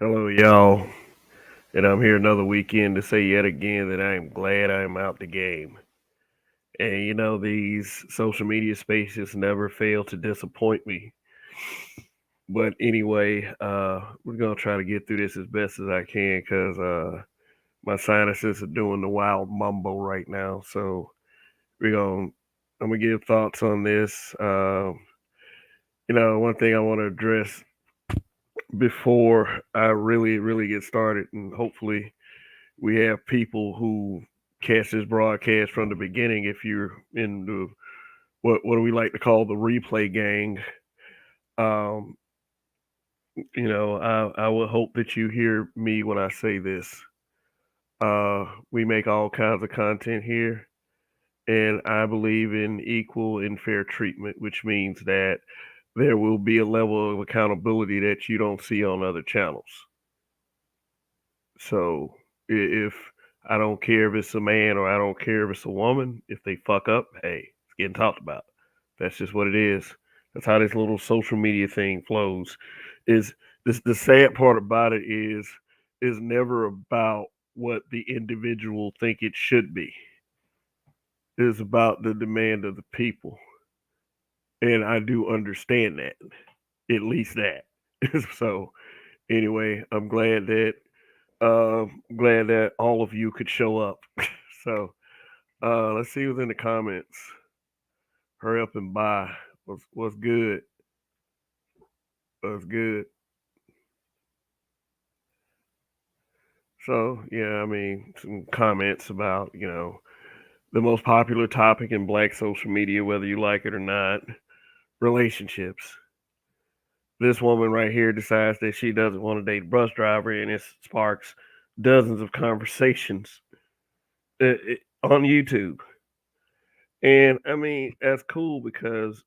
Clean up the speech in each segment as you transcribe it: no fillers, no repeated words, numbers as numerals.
Hello, y'all, and I'm here another weekend to say yet again that I am glad I am out the game. And these social media spaces never fail to disappoint me. But anyway, we're gonna try to get through this as best as I can because my sinuses are doing the wild mumbo right now. So we're gonna I'm gonna give thoughts on this. One thing I want to address before I really get started, and hopefully we have people who catch this broadcast from the beginning. If you're in the what do we like to call the replay gang, um, I would hope that you hear me when I say this. We make all kinds of content here, and I believe in equal and fair treatment, which means that there will be a level of accountability that you don't see on other channels. So if I don't care if it's a man or I don't care if it's a woman, if they fuck up, hey, it's getting talked about. That's just what it is. That's how this little social media thing flows. Is this the sad part about it is never about what the individual think it should be. It is about the demand of the people. And I do understand that. At least that. So anyway, I'm glad that all of you could show up. So let's see what's in the comments. Hurry up and buy. What's good? What's good? So yeah, I mean some comments about the most popular topic in Black social media, whether you like it or not, relationships. This woman right here decides that she doesn't want to date a bus driver, and it sparks dozens of conversations on YouTube. And I mean, that's cool because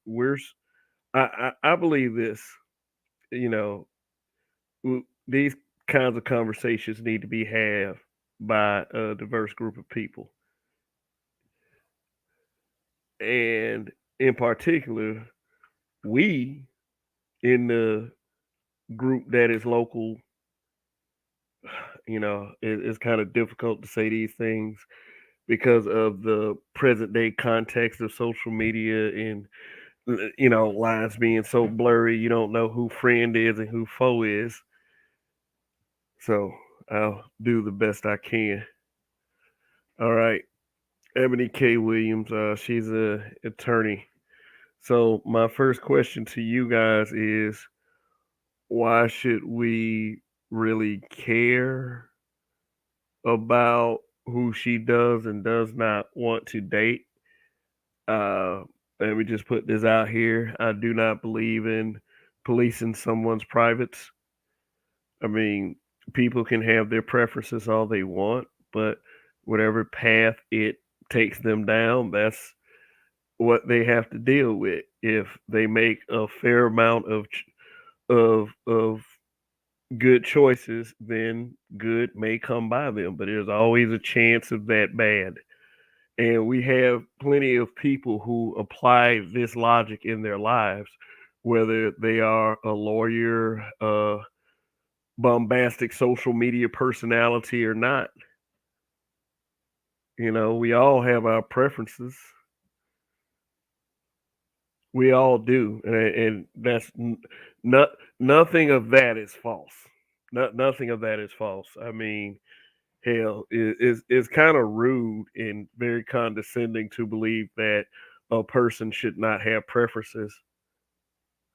I believe this, you know, these kinds of conversations need to be had by a diverse group of people. And in particular, we in the group that is local, it's kind of difficult to say these things because of the present day context of social media and lines being so blurry, you don't know who friend is and who foe is. So I'll do the best I can. All right, Ebony K. Williams. She's a attorney. So my first question to you guys is, why should we really care about who she does and does not want to date? Uh, Let me just put this out here. I do not believe in policing someone's privates. I mean, people can have their preferences all they want, but whatever path it takes them down, that's what they have to deal with. If they make a fair amount of good choices, then good may come by them, but there's always a chance of that bad. And we have plenty of people who apply this logic in their lives, whether they are a lawyer, bombastic social media personality or not. We all have our preferences. We all do, and that's not nothing of that is false. Nothing of that is false. I mean, hell, is kind of rude and very condescending to believe that a person should not have preferences.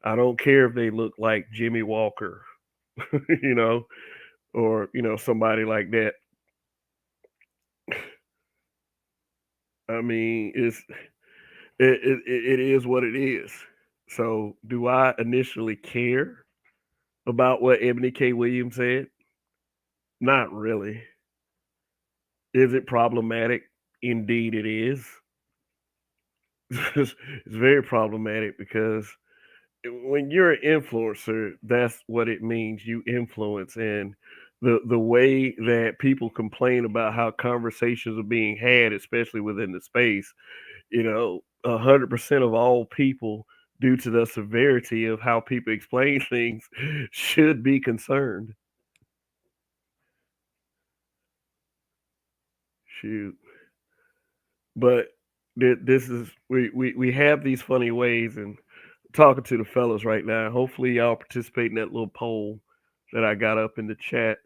I don't care if they look like Jimmy Walker, you know, or somebody like that. I mean, it is what it is. So, do I initially care about what Ebony K. Williams said? Not really. Is it problematic? Indeed, it is. It's very problematic because when you're an influencer, that's what it means. You influence, and the way that people complain about how conversations are being had, especially within the space, 100% of all people, due to the severity of how people explain things, should be concerned. Shoot. But this is we have these funny ways and talking to the fellas right now. Hopefully y'all participate in that little poll that I got up in the chat.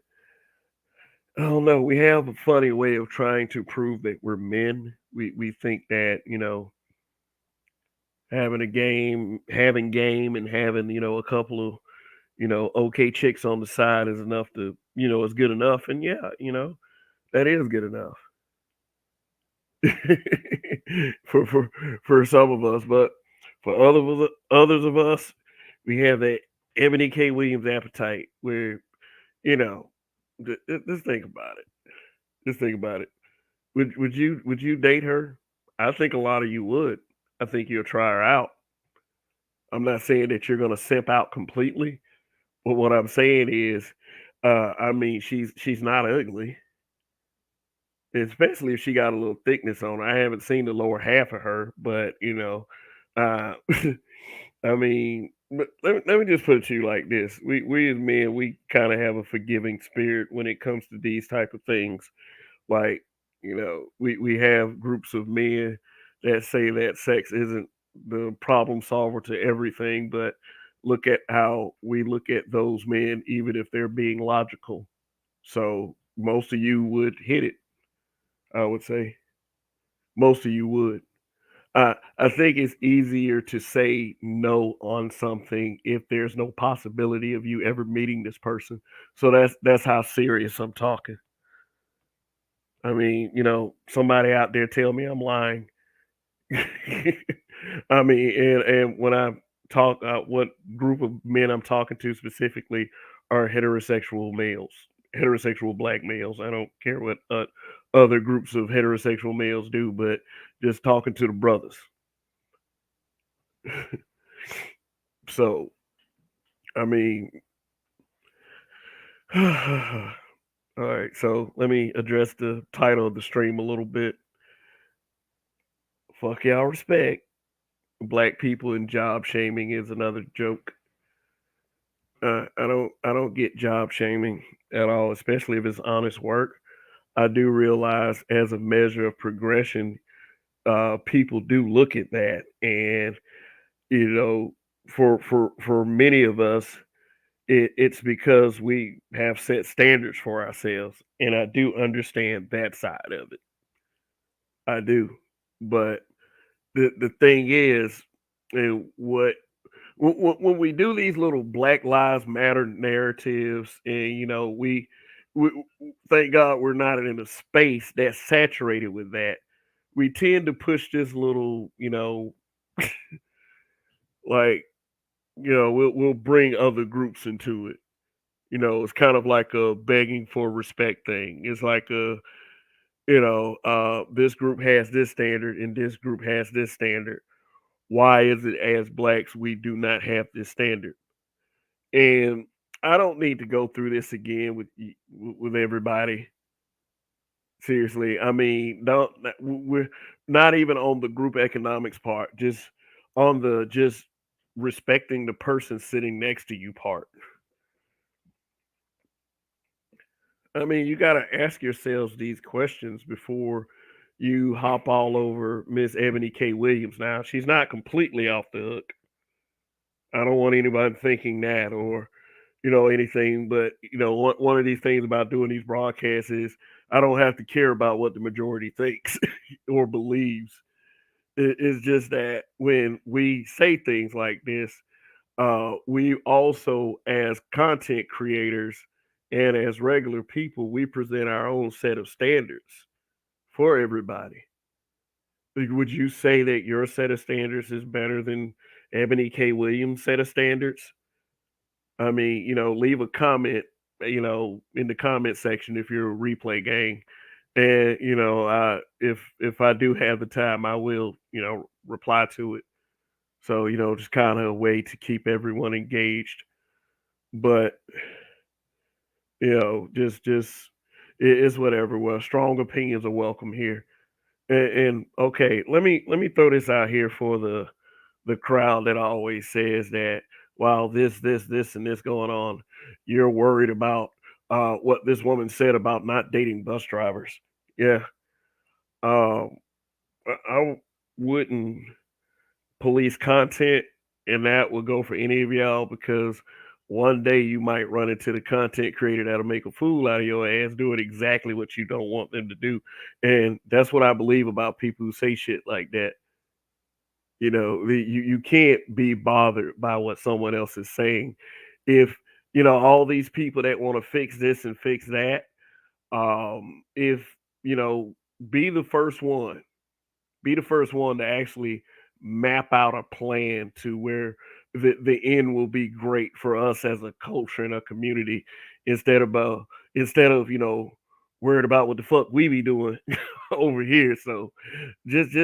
I don't know. We have a funny way of trying to prove that we're men. We think that, having game and having, a couple of, okay chicks on the side is enough to, is good enough. And yeah, that is good enough. for for some of us, but for others of us, we have that Ebony K. Williams appetite where, you know, just think about it. Just think about it. Would you date her? I think a lot of you would. I think you'll try her out. I'm not saying that you're gonna simp out completely, but what I'm saying is, I mean, she's not ugly, especially if she got a little thickness on her. I haven't seen the lower half of her, but uh, I mean, but let me just put it to you like this: we as men, we kind of have a forgiving spirit when it comes to these type of things. Like, we have groups of men that say that sex isn't the problem solver to everything, but look at how we look at those men, even if they're being logical. So most of you would hit it, I would say. Most of you would. I think it's easier to say no on something if there's no possibility of you ever meeting this person. So that's how serious I'm talking. I mean, somebody out there tell me I'm lying. I mean, and when I talk, what group of men I'm talking to specifically are heterosexual males, heterosexual black males. I don't care what other groups of heterosexual males do, but just talking to the brothers. So, I mean, all right. So let me address the title of the stream a little bit. Fuck y'all respect. Black people and job shaming is another joke. I don't get job shaming at all, especially if it's honest work. I do realize as a measure of progression, people do look at that, and you know, for many of us, it's because we have set standards for ourselves, and I do understand that side of it. I do, but the thing is, and when we do these little Black Lives Matter narratives, and we thank God we're not in a space that's saturated with that. We tend to push this little, like we'll bring other groups into it. It's kind of like a begging for respect thing. It's like this group has this standard and this group has this standard. Why is it as blacks we do not have this standard? And I don't need to go through this again with everybody. Seriously, I mean, don't we're not even on the group economics part, just on the just respecting the person sitting next to you part. I mean, you got to ask yourselves these questions before you hop all over Miss Ebony K. Williams. Now, she's not completely off the hook. I don't want anybody thinking that or anything. But one of these things about doing these broadcasts is I don't have to care about what the majority thinks or believes. It's just that when we say things like this, we also, as content creators and as regular people, we present our own set of standards for everybody. Like, would you say that your set of standards is better than Ebony K. Williams' set of standards? I mean, leave a comment, in the comment section if you're a replay gang. And if I do have the time, I will, reply to it. So, just kind of a way to keep everyone engaged. But, just it's whatever. Well, strong opinions are welcome here. And okay, let me throw this out here for the crowd that always says that while this and this going on, you're worried about what this woman said about not dating bus drivers. Yeah. Um, I wouldn't police content, and that would go for any of y'all because one day you might run into the content creator that'll make a fool out of your ass doing exactly what you don't want them to do. And that's what I believe about people who say shit like that. You can't be bothered by what someone else is saying. If all these people that want to fix this and fix that, if you know, be the first one be the first one to actually map out a plan to where the end will be great for us as a culture and a community instead of worried about what the fuck we be doing over here. So just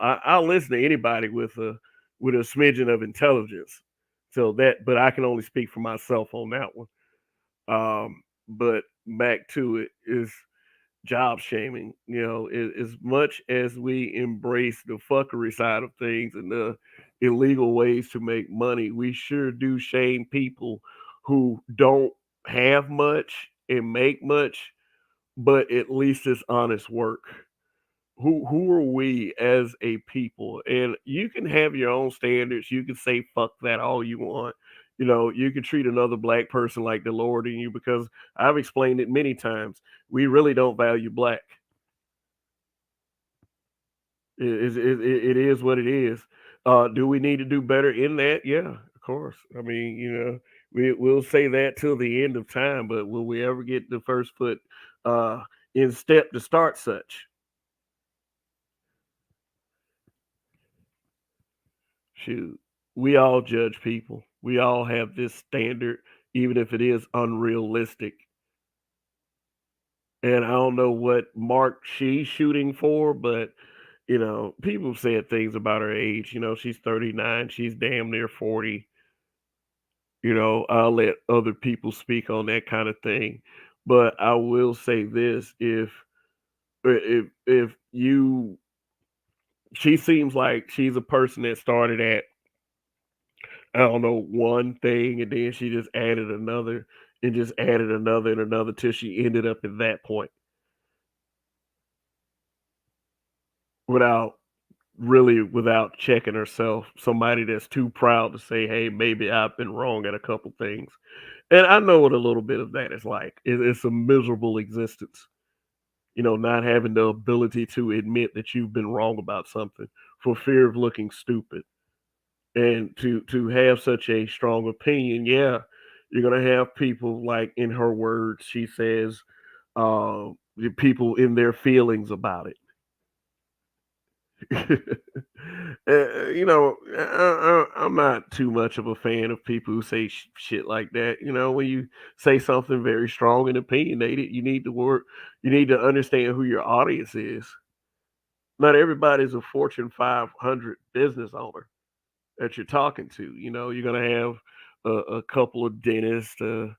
I'll listen to anybody with a smidgen of intelligence. So that, but I can only speak for myself on that one. But back to it is job shaming. As much as we embrace the fuckery side of things and the illegal ways to make money, we sure do shame people who don't have much and make much, but at least it's honest work. Who are we as a people? And you can have your own standards. You can say fuck that all you want. You can treat another black person like the Lord in you because I've explained it many times. We really don't value black. It is what it is. Do we need to do better in that? Yeah, of course. I mean, we'll say that till the end of time, but will we ever get the first foot uh, in step to start such? Shoot, we all judge people. We all have this standard, even if it is unrealistic. And I don't know what mark she's shooting for, but people said things about her age. She's 39. She's damn near 40. I'll let other people speak on that kind of thing. But I will say this, if you she seems like she's a person that started at, I don't know, one thing, and then she just added another and just added another and another till she ended up at that point without without checking herself. Somebody that's too proud to say, hey, maybe I've been wrong at a couple things. And I know what a little bit of that is like. It's a miserable existence. Not having the ability to admit that you've been wrong about something for fear of looking stupid. And to have such a strong opinion, yeah, you're gonna have people like in her words, she says, the people in their feelings about it. I'm not too much of a fan of people who say shit like that. When you say something very strong and opinionated, you need to work. You need to understand who your audience is. Not everybody's a Fortune 500 business owner that you're talking to. You're gonna have a couple of dentists, a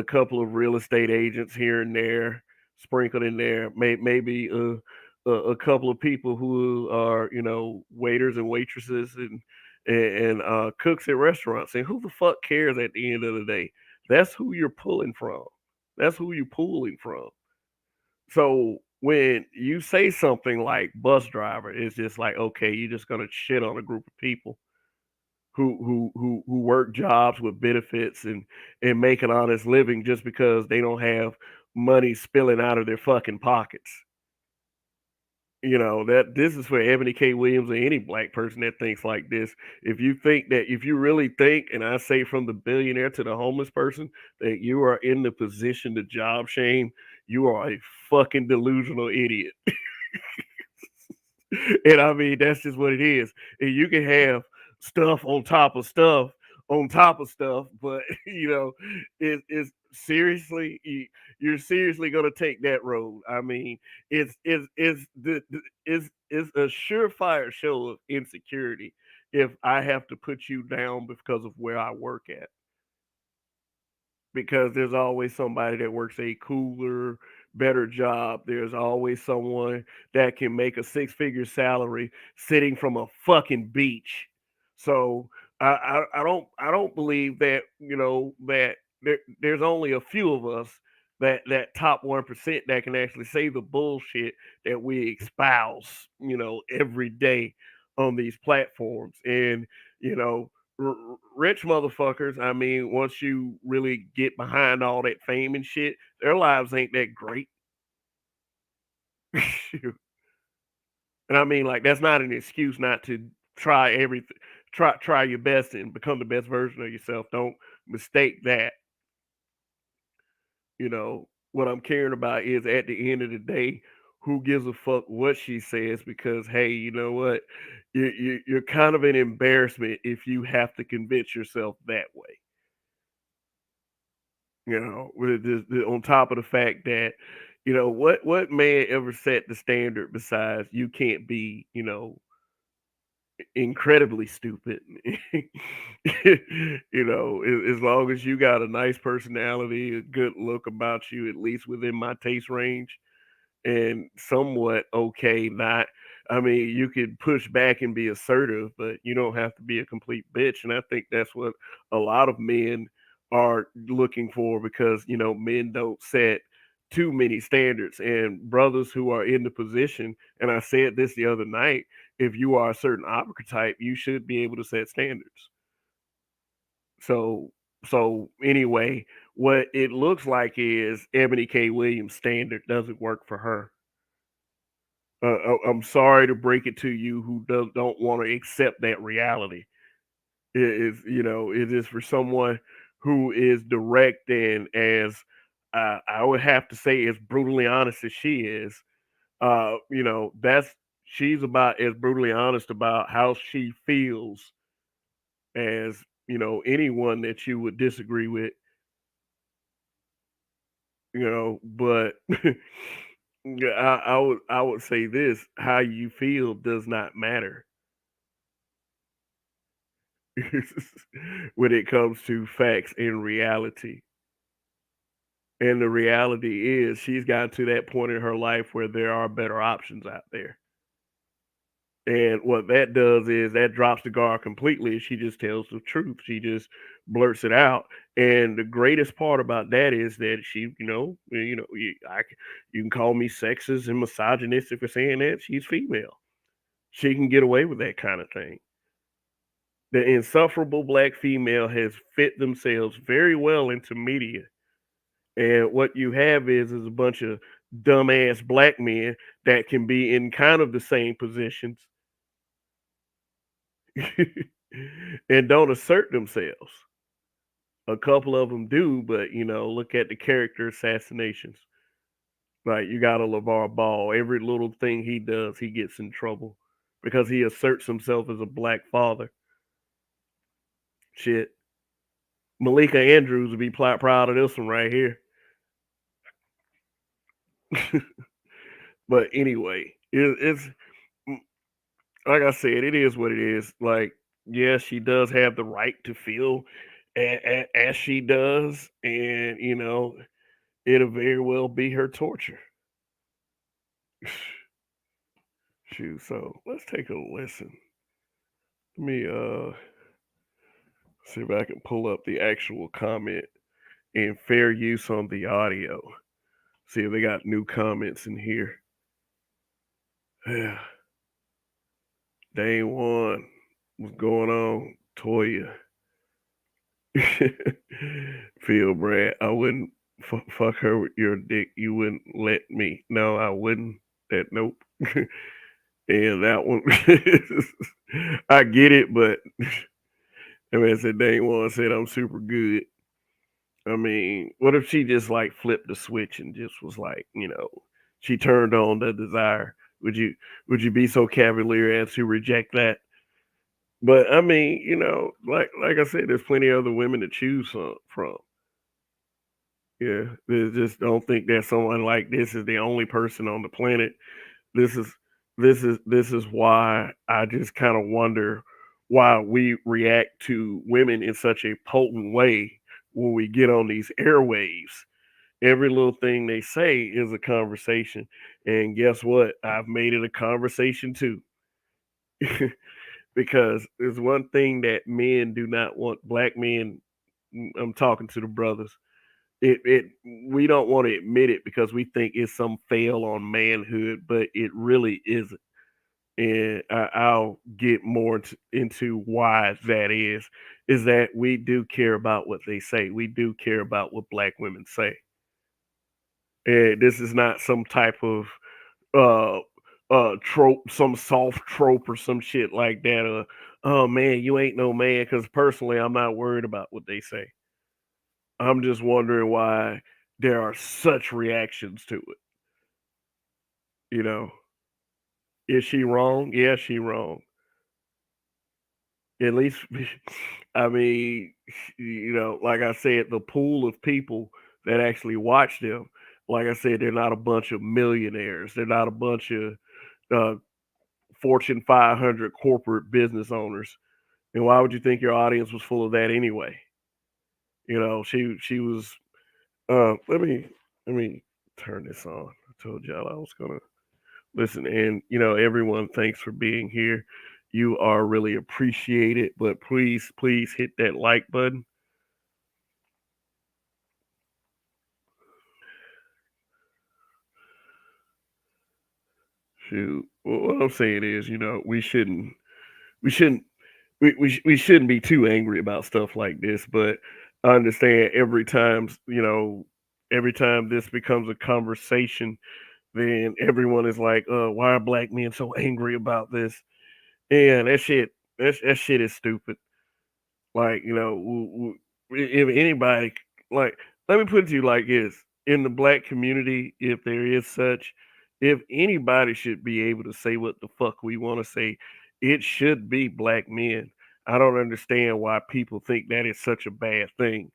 couple of real estate agents here and there sprinkled in there, maybe a couple of people who are waiters and waitresses and cooks at restaurants. And who the fuck cares at the end of the day? That's who you're pulling from. That's who you're pulling from. So when you say something like bus driver, it's just like, okay, you're just gonna shit on a group of people who work jobs with benefits and make an honest living just because they don't have money spilling out of their fucking pockets. That this is for Ebony K. Williams or any black person that thinks like this. If you really think, and I say from the billionaire to the homeless person, that you are in the position to job shame, you are a fucking delusional idiot. And I mean, that's just what it is. And you can have stuff on top of stuff on top of stuff, but it's seriously you're seriously gonna take that road. I mean, it's a surefire show of insecurity if I have to put you down because of where I work at, because there's always somebody that works a cooler, better job. There's always someone that can make a six-figure salary sitting from a fucking beach. So I don't believe that there's only a few of us that top 1% that can actually say the bullshit that we espouse, every day on these platforms. And you know, rich motherfuckers. I mean, once you really get behind all that fame and shit, their lives ain't that great. And I mean, like, that's not an excuse not to try everything. Try your best and become the best version of yourself. Don't mistake that. What I'm caring about is, at the end of the day, who gives a fuck what she says? Because hey, you know what? You're kind of an embarrassment if you have to convince yourself that way. On top of the fact that, what man ever set the standard besides you can't be, incredibly stupid. As long as you got a nice personality, a good look about you, at least within my taste range, and somewhat okay. Not, I mean, you could push back and be assertive, but you don't have to be a complete bitch. And I think that's what a lot of men are looking for, because men don't set too many standards. And brothers who are in the position, and I said this the other night, if you are a certain archetype, you should be able to set standards. So anyway, what it looks like is Ebony K. Williams' standard doesn't work for her. I'm sorry to break it to you, who don't want to accept that reality. It is for someone who is direct, and, as I would have to say, as brutally honest as she is. That's she's about as brutally honest about how she feels as anyone that you would disagree with. But yeah, I would say this: how you feel does not matter when it comes to facts and reality. And the reality is, she's gotten to that point in her life where there are better options out there. And what that does is that drops the guard completely. She just tells the truth. She just blurts it out. And the greatest part about that is that she, you can call me sexist and misogynistic for saying that. She's female. She can get away with that kind of thing. The insufferable black female has fit themselves very well into media. And what you have is a bunch of dumbass black men that can be in kind of the same positions and don't assert themselves. A couple of them do, but look at the character assassinations. Like, you got a LeVar Ball. Every little thing he does, he gets in trouble because he asserts himself as a black father. Shit. Malika Andrews would be proud of this one right here. But anyway, it's like I said, it is what it is. Like, yes, she does have the right to feel as she does, and it'll very well be her torture. Shoot, so let's take a listen. Let me see if I can pull up the actual comment and fair use on the audio. See if they got new comments in here. Yeah. Day one. What's going on, Toya? Phil Brad, I wouldn't fuck her with your dick. You wouldn't let me. No, I wouldn't. That nope. And that one, I get it, but I mean, I said they ain't one said I'm super good. I mean, what if she just like flipped the switch and just was like, she turned on the desire? Would you be so cavalier as to reject that? But I mean, like I said, there's plenty of other women to choose from. Yeah, they just don't think that someone like this is the only person on the planet. This is this is why I just kind of wonder why we react to women in such a potent way when we get on these airwaves. Every little thing they say is a conversation, and guess what? I've made it a conversation too. Because there's one thing that men do not want. Black men, I'm talking to the brothers. it we don't want to admit it because we think it's some fail on manhood, but it really isn't. And I'll get more into why that is that we do care about what they say. We do care about what black women say. And this is not some type of uh trope, some soft trope or some shit like that. Oh man, you ain't no man. Because personally, I'm not worried about what they say. I'm just wondering why there are such reactions to it. You know, is she wrong? Yeah, she wrong. At least, I mean, like I said, the pool of people that actually watch them, like I said, they're not a bunch of millionaires. They're not a bunch of uh, Fortune 500 corporate business owners. And why would you think your audience was full of that anyway? She was. Let me turn this on. I told y'all I was gonna listen, and everyone, thanks for being here. You are really appreciated, but please hit that like button. Shoot, well, what I'm saying is, we shouldn't, we shouldn't be too angry about stuff like this. But I understand every time this becomes a conversation, then everyone is like, why are black men so angry about this? And that shit is stupid. Like, if anybody, like, let me put it to you like this: in the black community, if there is such, if anybody should be able to say what the fuck we want to say, it should be black men. I don't understand why people think that is such a bad thing.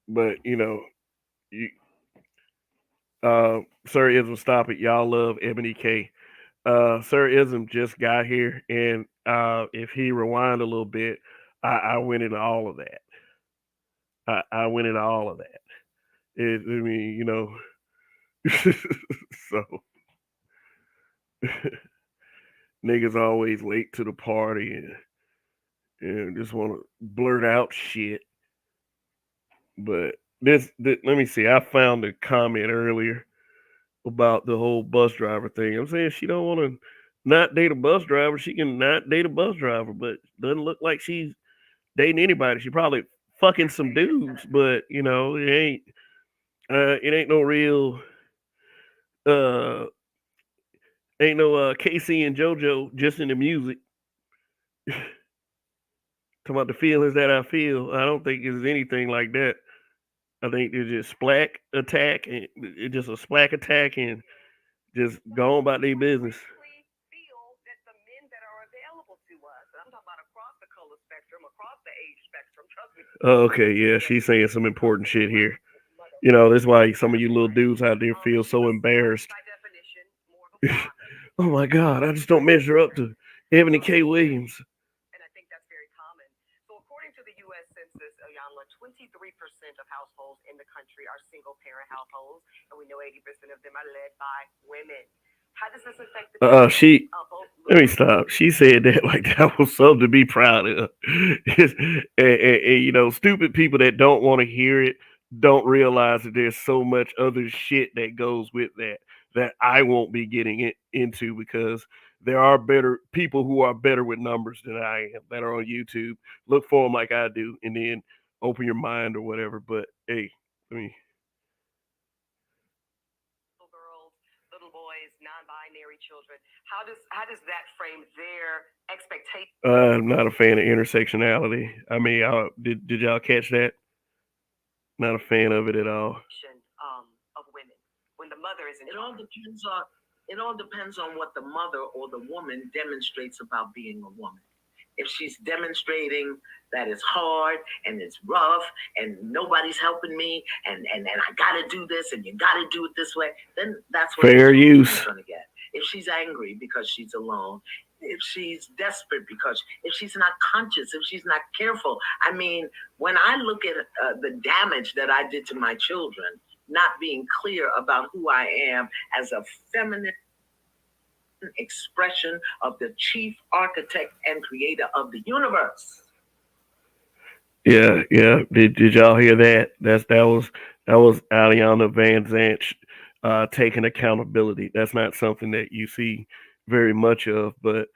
But you, Sir Ism, stop it. Y'all love Ebony K. Sir Ism just got here, and if he rewind a little bit, I went into all of that. I went into all of that. I mean, so niggas always late to the party and just want to blurt out shit. But let me see. I found a comment earlier about the whole bus driver thing. I'm saying she don't want to not date a bus driver. She can not date a bus driver, but doesn't look like she's dating anybody. She probably fucking some dudes, but it ain't no real uh ain't no Casey and JoJo just in the music. Talking about the feelings that I feel. I don't think it's anything like that. I think it's just splack attack and it's just a splack attack and just go on about their business. Oh, okay, yeah, she's saying some important shit here. That's why some of you little dudes out there feel so embarrassed. Oh my God, I just don't measure up to Ebony K. Williams. She Let me stop. She said that like that was something to be proud of. And, stupid people that don't want to hear it don't realize that there's so much other shit that goes with that I won't be getting it into because there are better people who are better with numbers than I am that are on YouTube. Look for them like I do, and then open your mind or whatever. But hey, I mean, I'm not a fan of intersectionality. I mean, did y'all catch that? Not a fan of it at all. It all depends on what the mother or the woman demonstrates about being a woman. If she's demonstrating that it's hard and it's rough and nobody's helping me and I gotta do this and you gotta do it this way, then that's what fair use she's gonna get. If she's angry because she's alone, if she's desperate because if she's not conscious, if she's not careful. I mean, when I look at the damage that I did to my children, not being clear about who I am as a feminine expression of the chief architect and creator of the universe. Yeah, yeah. Did y'all hear that? That was Aliana Van Zant taking accountability. That's not something that you see very much of, but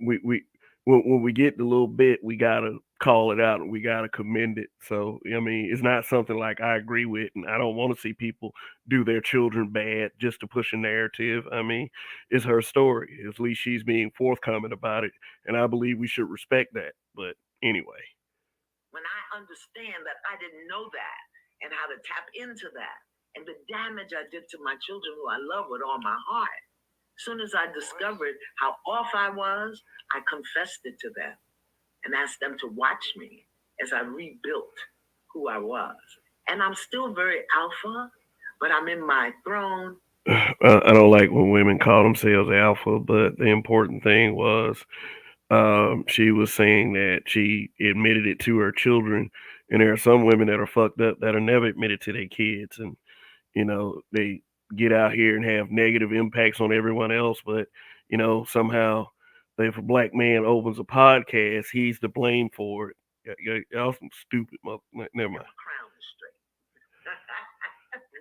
we when we get the little bit, we gotta call it out and we gotta commend it. So I mean, it's not something like I agree with, and I don't want to see people do their children bad just to push a narrative. I mean, it's her story. At least she's being forthcoming about it, and I believe we should respect that. But anyway. When I understand that I didn't know that and how to tap into that and the damage I did to my children who I love with all my heart. As soon as I discovered how off I was, I confessed it to them and asked them to watch me as I rebuilt who I was. And I'm still very alpha, but I'm in my throne. I don't like when women call themselves alpha, but the important thing was she was saying that she admitted it to her children, and there are some women that are fucked up that are never admitted to their kids, and they get out here and have negative impacts on everyone else, but somehow if a black man opens a podcast, he's to blame for it. Y'all some stupid mother. Never mind. Crown is straight.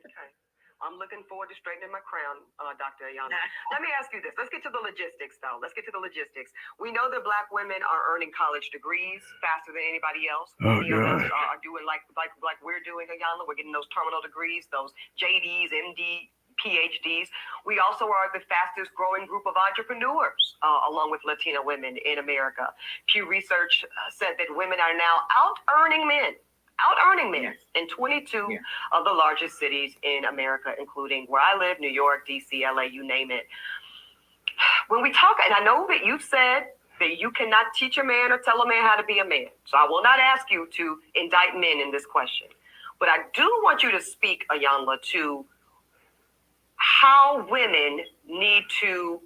Okay. I'm looking forward to straightening my crown, Dr. Ayana. Let me ask you this. Let's get to the logistics, though. Let's get to the logistics. We know that Black women are earning college degrees faster than anybody else. Oh Many of us God. are doing like we're doing, Ayana. We're getting those terminal degrees, those JDs, MD, PhDs. We also are the fastest growing group of entrepreneurs, along with Latina women in America. Pew Research said that women are now out earning men in 22 of the largest cities in America, including where I live, New York, DC, LA, you name it. When we talk, and I know that you've said that you cannot teach a man or tell a man how to be a man, so I will not ask you to indict men in this question. But I do want you to speak, Ayanla, to how women need to,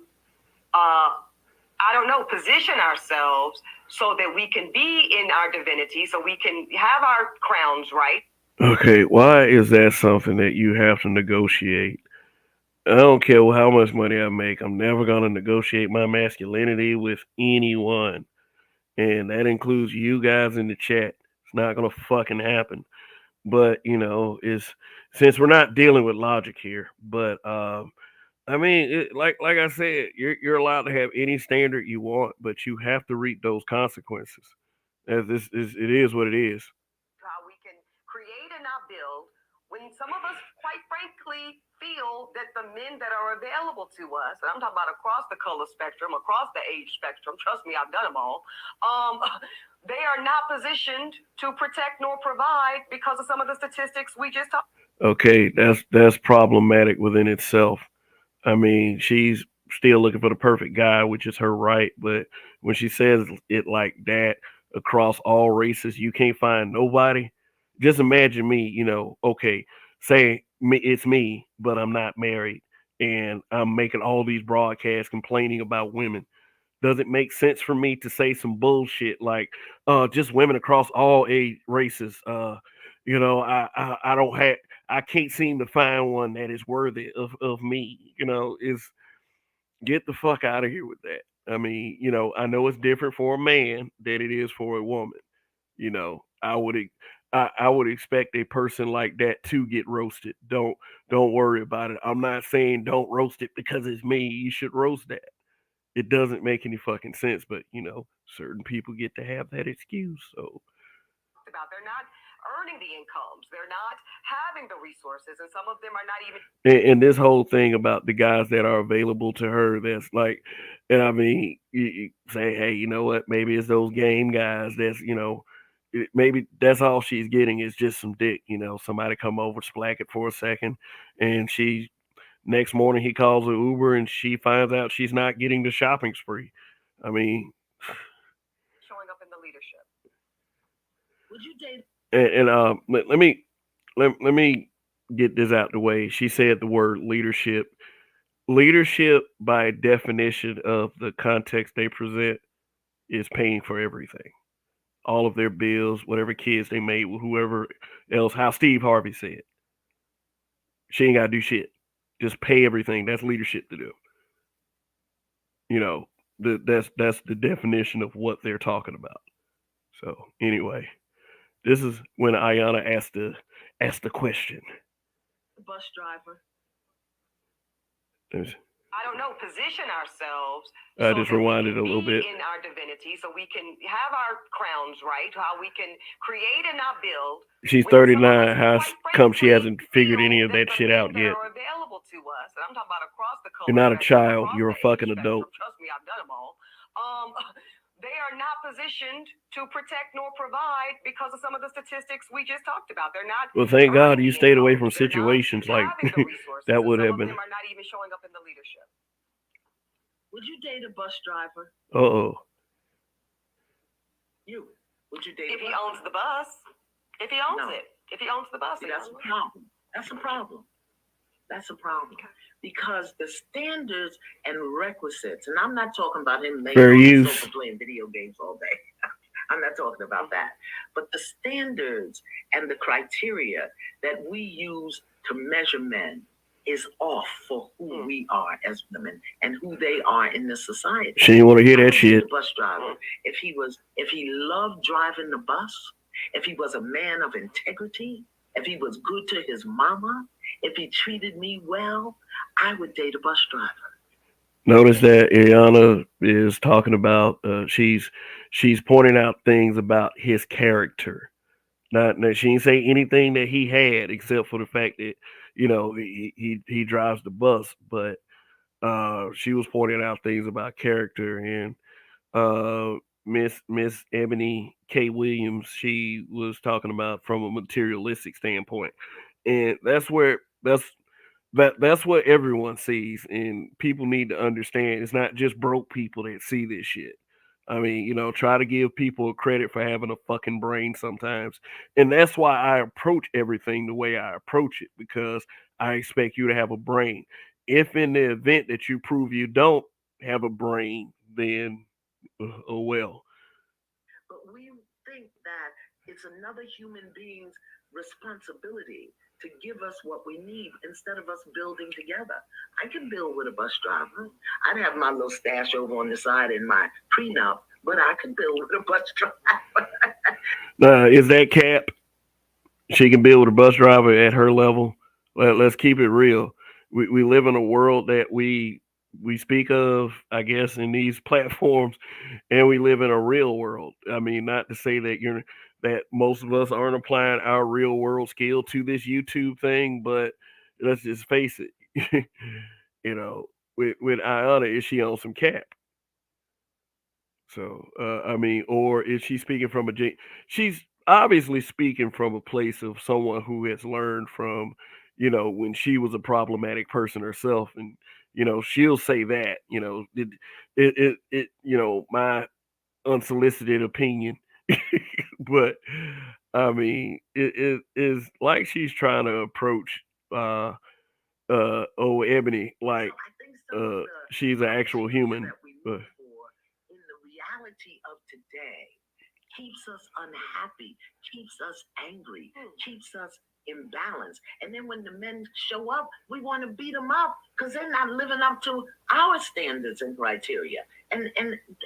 position ourselves so that we can be in our divinity, so we can have our crowns right. Okay, why is that something that you have to negotiate? I don't care how much money I make. I'm never gonna negotiate my masculinity with anyone, and that includes you guys in the chat. It's not gonna fucking happen. But it's since we're not dealing with logic here. But I mean, like I said, you're allowed to have any standard you want, but you have to reap those consequences. As this is, it is what it is. How we can create and not build when some of us, quite frankly, feel that the men that are available to us, and I'm talking about across the color spectrum, across the age spectrum, trust me, I've done them all, they are not positioned to protect nor provide because of some of the statistics we just talked. Okay, that's problematic within itself. I mean, she's still looking for the perfect guy, which is her right. But when she says it like that across all races, you can't find nobody. Just imagine me, okay, say me, it's me, but I'm not married, and I'm making all these broadcasts complaining about women. Does it make sense for me to say some bullshit like, just women across all age races? I don't have, I can't seem to find one that is worthy of me. Is get the fuck out of here with that. I mean, I know it's different for a man than it is for a woman. I would expect a person like that to get roasted. Don't worry about it. I'm not saying don't roast it because it's me. You should roast that. It doesn't make any fucking sense, but certain people get to have that excuse. So About they're not earning the incomes, they're not having the resources, and some of them are not even. and this whole thing about the guys that are available to her, that's like, and I mean, you say, hey, you know what? Maybe it's those game guys. Maybe that's all she's getting is just some dick. Somebody come over, splack it for a second, and she next morning he calls an Uber, and she finds out she's not getting the shopping spree. I mean, Showing up in the leadership. Would you date? and let me get this out the way. She said the word leadership. Leadership, by definition of the context they present, is paying for everything, all of their bills, whatever kids they made with whoever else. How Steve Harvey said, she ain't got to do shit, just pay everything. That's leadership to do. You know, that's the definition of what they're talking about. So anyway, This is when Ayana asked the question. The bus driver. I don't know, position ourselves I so just that we rewinded can a little be bit. in our divinity, so we can have our crowns right, how we can create and not build. She's When some of 39. us, How quite come she frankly, hasn't figured any feel of that that the shit men out that yet? are available to us, and I'm talking about across the You're color not a spectrum, child. across You're a the age fucking adult. spectrum, trust me, I've done them all. They are not positioned to protect nor provide because of some of the statistics we just talked about. They're not Well, thank God earning you the stayed away from incomes. They're not situations like having the resources, that and would some have of been. them are not even showing up in the leadership. Would you date a bus driver? Uh oh. You. Would you date If a he bus owns driver? the bus, if he owns No. it, if he owns the bus, See, that's a problem. That's a problem. That's a problem. Because the standards and requisites, and I'm not talking about him laying Fair on the use. sofa playing video games all day. I'm not talking about that. But the standards and the criteria that we use to measure men is off for who we are as women and who they are in this society. She didn't want to hear I that would date shit. a bus driver if he loved driving the bus, if he was a man of integrity, if he was good to his mama, if he treated me well, I would date a bus driver. Notice that Iana is talking about. She's pointing out things about his character. Not that she didn't say anything that he had except for the fact that he drives the bus, but she was pointing out things about character and Miss Ebony K. Williams, she was talking about from a materialistic standpoint. And that's what everyone sees, and people need to understand it's not just broke people that see this shit. I mean, try to give people credit for having a fucking brain sometimes. And that's why I approach everything the way I approach it, because I expect you to have a brain. If in the event that you prove you don't have a brain, then oh well. But we think that it's another human being's responsibility to give us what we need instead of us building together. I can build with a bus driver. I'd have my little stash over on the side in my prenup, but I could build with a bus driver. Is that cap? She can build a bus driver at her level. Let's keep it real. We live in a world that we speak of, I guess, in these platforms, and we live in a real world. I mean, not to say that most of us aren't applying our real world skill to this YouTube thing, but let's just face it. With Ayana, is she on some cap? So, I mean, or is she speaking from she's obviously speaking from a place of someone who has learned from, when she was a problematic person herself, and she'll say that, my unsolicited opinion, but I mean, it is like she's trying to approach, old Ebony like, So I think some of the she's an actual criteria human. that we look for in the reality of today keeps us unhappy, keeps us angry, keeps us imbalanced. And then when the men show up, we want to beat them up because they're not living up to our standards and criteria. And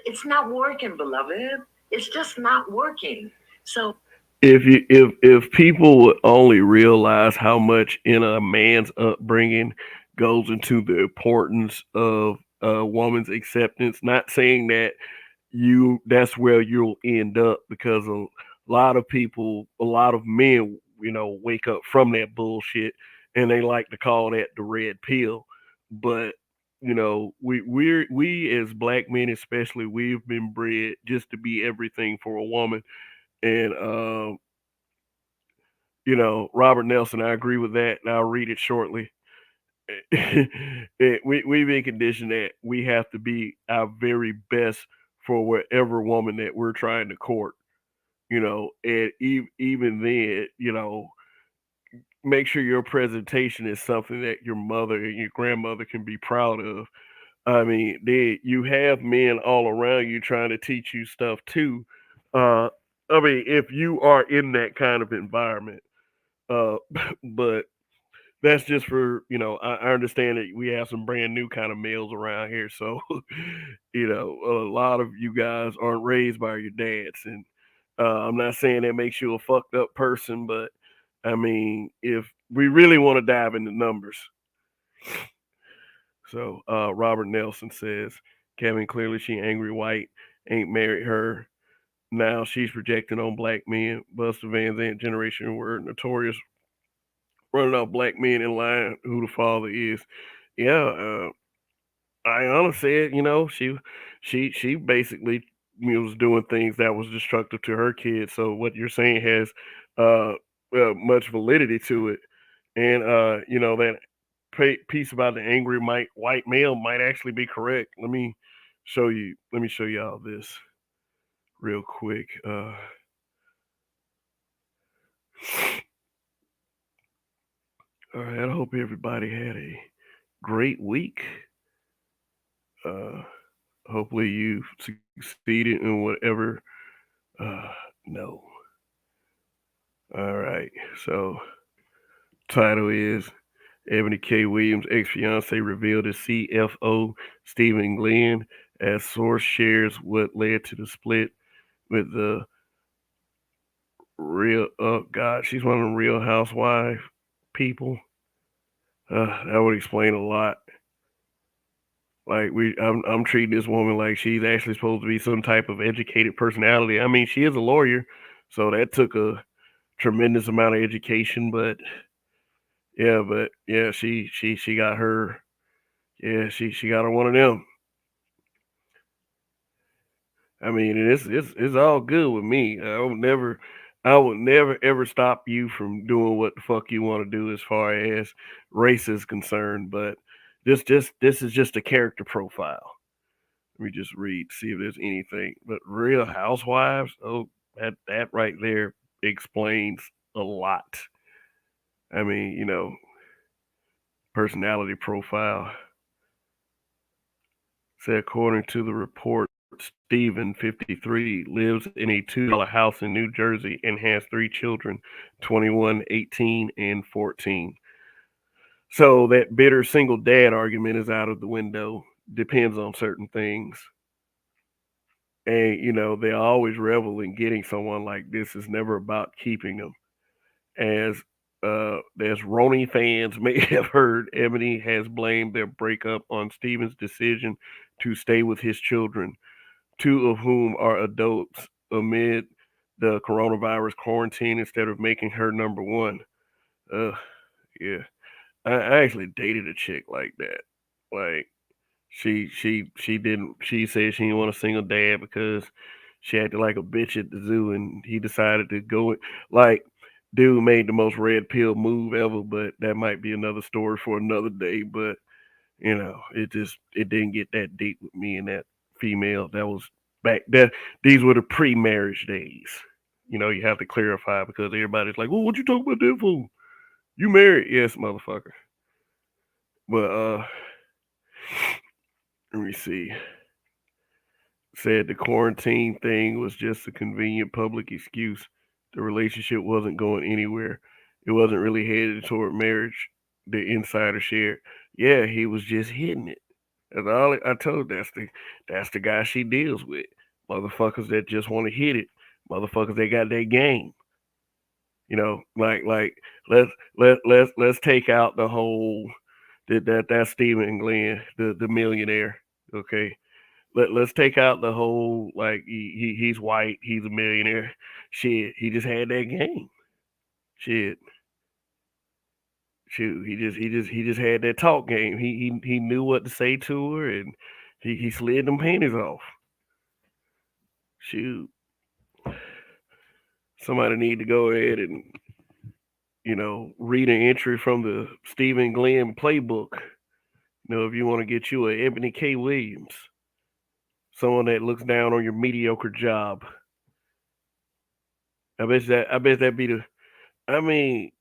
it's not working, beloved. It's just not working. So If people would only realize how much in a man's upbringing goes into the importance of a woman's acceptance, not saying that that's where you'll end up, because a lot of people, a lot of men, wake up from that bullshit, and they like to call that the red pill. But we as black men especially, we've been bred just to be everything for a woman. And Robert Nelson, I agree with that, and I'll read it shortly. We've been conditioned that we have to be our very best for whatever woman that we're trying to court, and even then, make sure your presentation is something that your mother and your grandmother can be proud of. I mean, you have men all around you trying to teach you stuff too. Uh, I mean, if you are in that kind of environment, uh, but that's just for, I understand that we have some brand new kind of males around here, so a lot of you guys aren't raised by your dads, and I'm not saying that makes you a fucked up person, but I mean, if we really want to dive into numbers, so Robert Nelson says Kevin clearly she angry white ain't married her. Now she's projecting on black men. Buster Van Zant generation were notorious running off black men in line who the father is. Yeah, Ayana said, she basically was doing things that was destructive to her kids. So what you're saying has uh, much validity to it, and that piece about the angry white male might actually be correct. Let me show you. Let me show y'all this real quick. All right, I hope everybody had a great week. Uh, hopefully you succeeded in whatever. Uh, no. All right. So title is Ebony K. Williams' ex-fiance revealed as CFO Stephen Glenn as source shares what led to the split with the real. Oh God, she's one of the Real Housewife people. That would explain a lot. Like I'm treating this woman like she's actually supposed to be some type of educated personality. I mean, she is a lawyer, so that took a tremendous amount of education. But she got her. Yeah, she got her one of them. I mean, it's all good with me. I would never ever stop you from doing what the fuck you want to do as far as race is concerned. But this is just a character profile. Let me just read, see if there's anything. But Real Housewives, oh, that right there explains a lot. I mean, personality profile. Say according to the report, Stephen, 53, lives in a $2 house in New Jersey and has three children, 21, 18, and 14. So that bitter single dad argument is out of the window. Depends on certain things. And, they always revel in getting someone like this. It's never about keeping them. As Roni fans may have heard, Ebony has blamed their breakup on Steven's decision to stay with his children, two of whom are adults, amid the coronavirus quarantine instead of making her number one. Uh, yeah. I actually dated a chick like that. Like she didn't. She said she didn't want a single dad because she acted like a bitch at the zoo, and he decided to go. Like, dude made the most red pill move ever, but that might be another story for another day. But it didn't get that deep with me and that female. That was back that these were the pre-marriage days. You have to clarify because everybody's like, "Oh, what you talking about that for? You married?" Yes, motherfucker. But let me see. Said the quarantine thing was just a convenient public excuse. The relationship wasn't going anywhere. It wasn't really headed toward marriage. The insider shared. Yeah, he was just hitting it. That's all I told. That's the guy she deals with. Motherfuckers that just want to hit it. Motherfuckers that got that game. Like let's take out the whole that's Stephen Glenn, the millionaire. Okay, let's take out the whole like he's white, he's a millionaire. Shit, he just had that game. Shit, shoot, he just had that talk game. He knew what to say to her, and he slid them panties off. Shoot, somebody need to go ahead and read an entry from the Stephen Glenn playbook. If you want to get you a Ebony K. Williams, someone that looks down on your mediocre job. I bet that be the. I mean,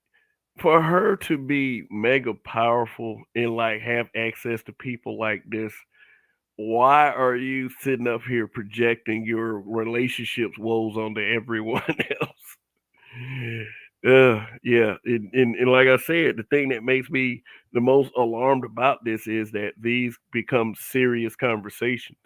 for her to be mega powerful and like have access to people like this, why are you sitting up here projecting your relationships woes onto everyone else? Yeah, and like I said, the thing that makes me the most alarmed about this is that these become serious conversations.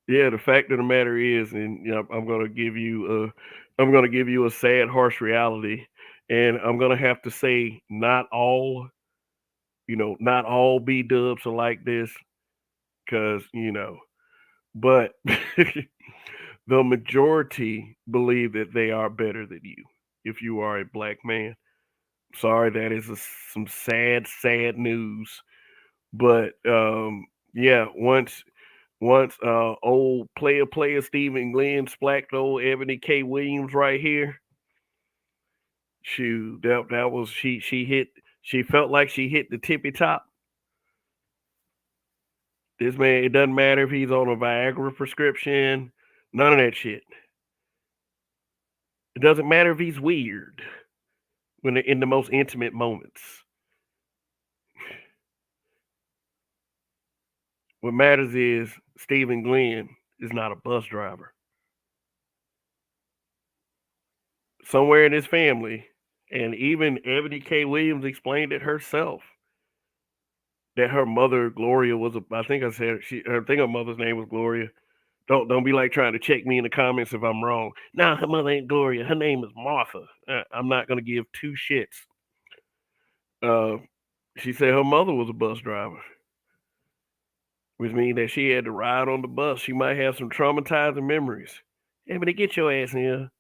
Yeah, the fact of the matter is, and I'm gonna give you a sad, harsh reality, and I'm gonna have to say, not all B dubs are like this, because but the majority believe that they are better than you. If you are a black man, sorry, that is some sad, sad news. But yeah, once old player Stephen Glenn splacked old Ebony K. Williams right here. Shoot, that was she felt like she hit the tippy top. This man, it doesn't matter if he's on a Viagra prescription, none of that shit. It doesn't matter if he's weird when they're in the most intimate moments. What matters is Stephen Glenn is not a bus driver. Somewhere in his family, and even Ebony K. Williams explained it herself, that her mother Gloria was I think I said I think her mother's name was Gloria. Don't be like trying to check me in the comments if I'm wrong. Nah, her mother ain't Gloria. Her name is Martha. I'm not gonna give two shits. Uh, she said her mother was a bus driver, which means that she had to ride on the bus. She might have some traumatizing memories. Hey, but get your ass in here.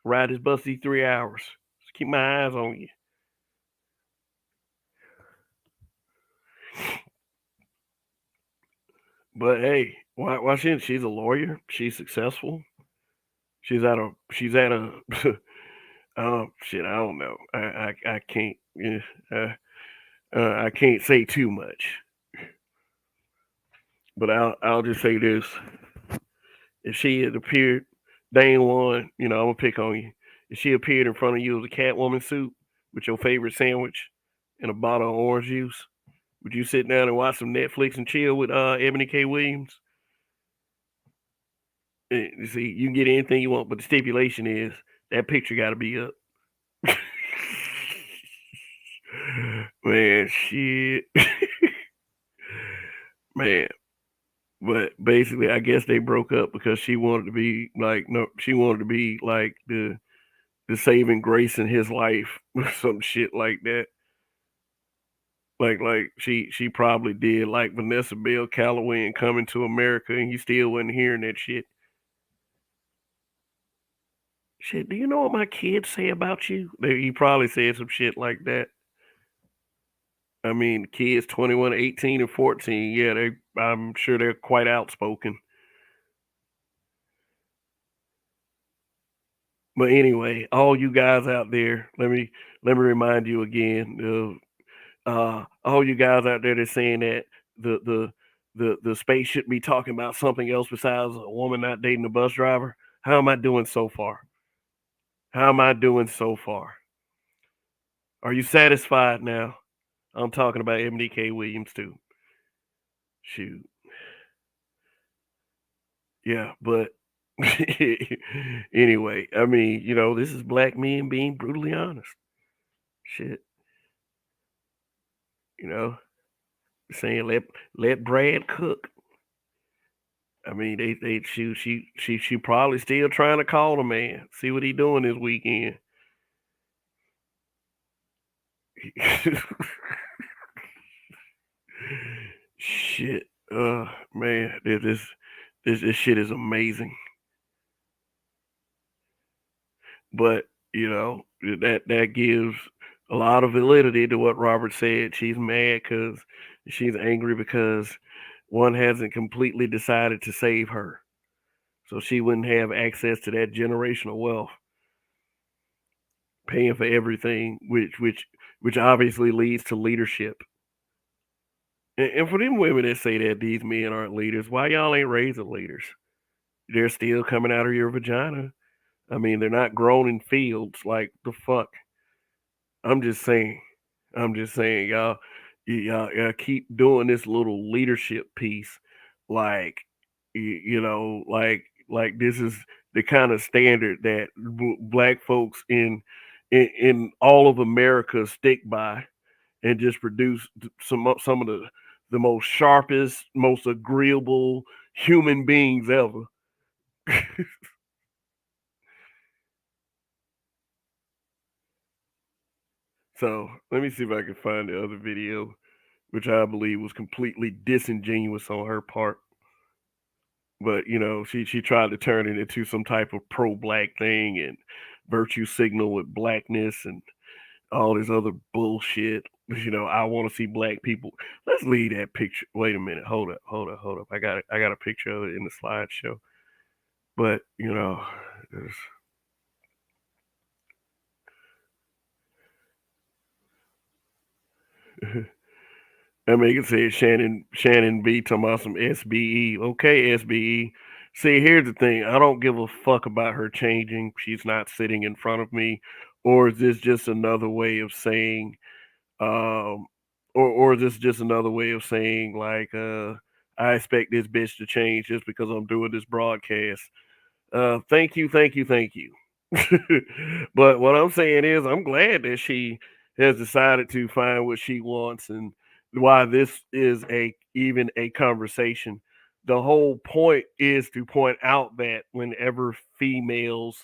Ride this bus these 3 hours. Just keep my eyes on you. But hey, why shouldn't she's a lawyer? She's successful. She's at a shit. I don't know. I can't. I can't say too much. But I'll just say this: if she had appeared, day one, I'm gonna pick on you. If she appeared in front of you as a Catwoman suit with your favorite sandwich and a bottle of orange juice, would you sit down and watch some Netflix and chill with Ebony K. Williams? You see, you can get anything you want, but the stipulation is that picture got to be up. Man, shit. Man, but basically, I guess they broke up because she wanted to be like no, she wanted to be like the saving grace in his life or some shit like that. Like she probably did like Vanessa Bell Calloway and Coming to America, and he still wasn't hearing that shit. Shit, do you know what my kids say about you? He probably said some shit like that. I mean, kids 21, 18, and 14, yeah, I'm sure they're quite outspoken. But anyway, all you guys out there, let me remind you again. All you guys out there that's saying that the the the space should be talking about something else besides a woman not dating a bus driver. How am I doing so far? How am I doing so far? Are you satisfied now? I'm talking about MDK Williams too. Shoot. Yeah, but anyway, I mean, this is black men being brutally honest. Shit, you know, saying let Brad cook. I mean, they she probably still trying to call the man, see what he doing this weekend. Shit, man, this shit is amazing. But that gives a lot of validity to what Robert said. She's mad because she's angry because one hasn't completely decided to save her, so she wouldn't have access to that generational wealth, paying for everything, which obviously leads to leadership. And for them women that say that these men aren't leaders, why y'all ain't raising leaders? They're still coming out of your vagina. I mean, they're not grown in fields. Like the fuck. I'm just saying. I'm just saying, y'all keep doing this little leadership piece, like like this is the kind of standard that black folks in all of America stick by, and just produce some of the most sharpest, most agreeable human beings ever. So let me see if I can find the other video, which I believe was completely disingenuous on her part. But she tried to turn it into some type of pro-black thing and virtue signal with blackness and all this other bullshit. I want to see black people. Let's leave that picture. Wait a minute. Hold up. I got a picture of it in the slideshow. But that make it say Shannon B talking about some SBE. Okay, SBE. See, here's the thing. I don't give a fuck about her changing. She's not sitting in front of me. Or is this just another way of saying um or is this just another way of saying like I expect this bitch to change just because I'm doing this broadcast. Thank you, thank you, thank you. But what I'm saying is, I'm glad that she has decided to find what she wants and why this is even a conversation. The whole point is to point out that whenever females,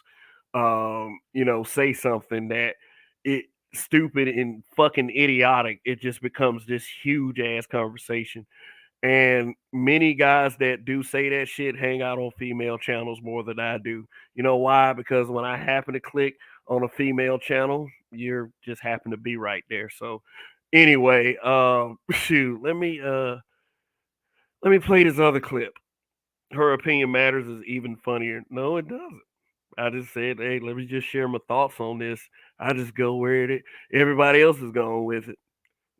say something that it stupid and fucking idiotic, it just becomes this huge ass conversation. And many guys that do say that shit hang out on female channels more than I do. You know why? Because when I happen to click on a female channel, you're just happen to be right there. So anyway, shoot, let me play this other clip. Her opinion matters is even funnier. No, it doesn't. I just said, hey, let me just share my thoughts on this. I just go where everybody else is going with it.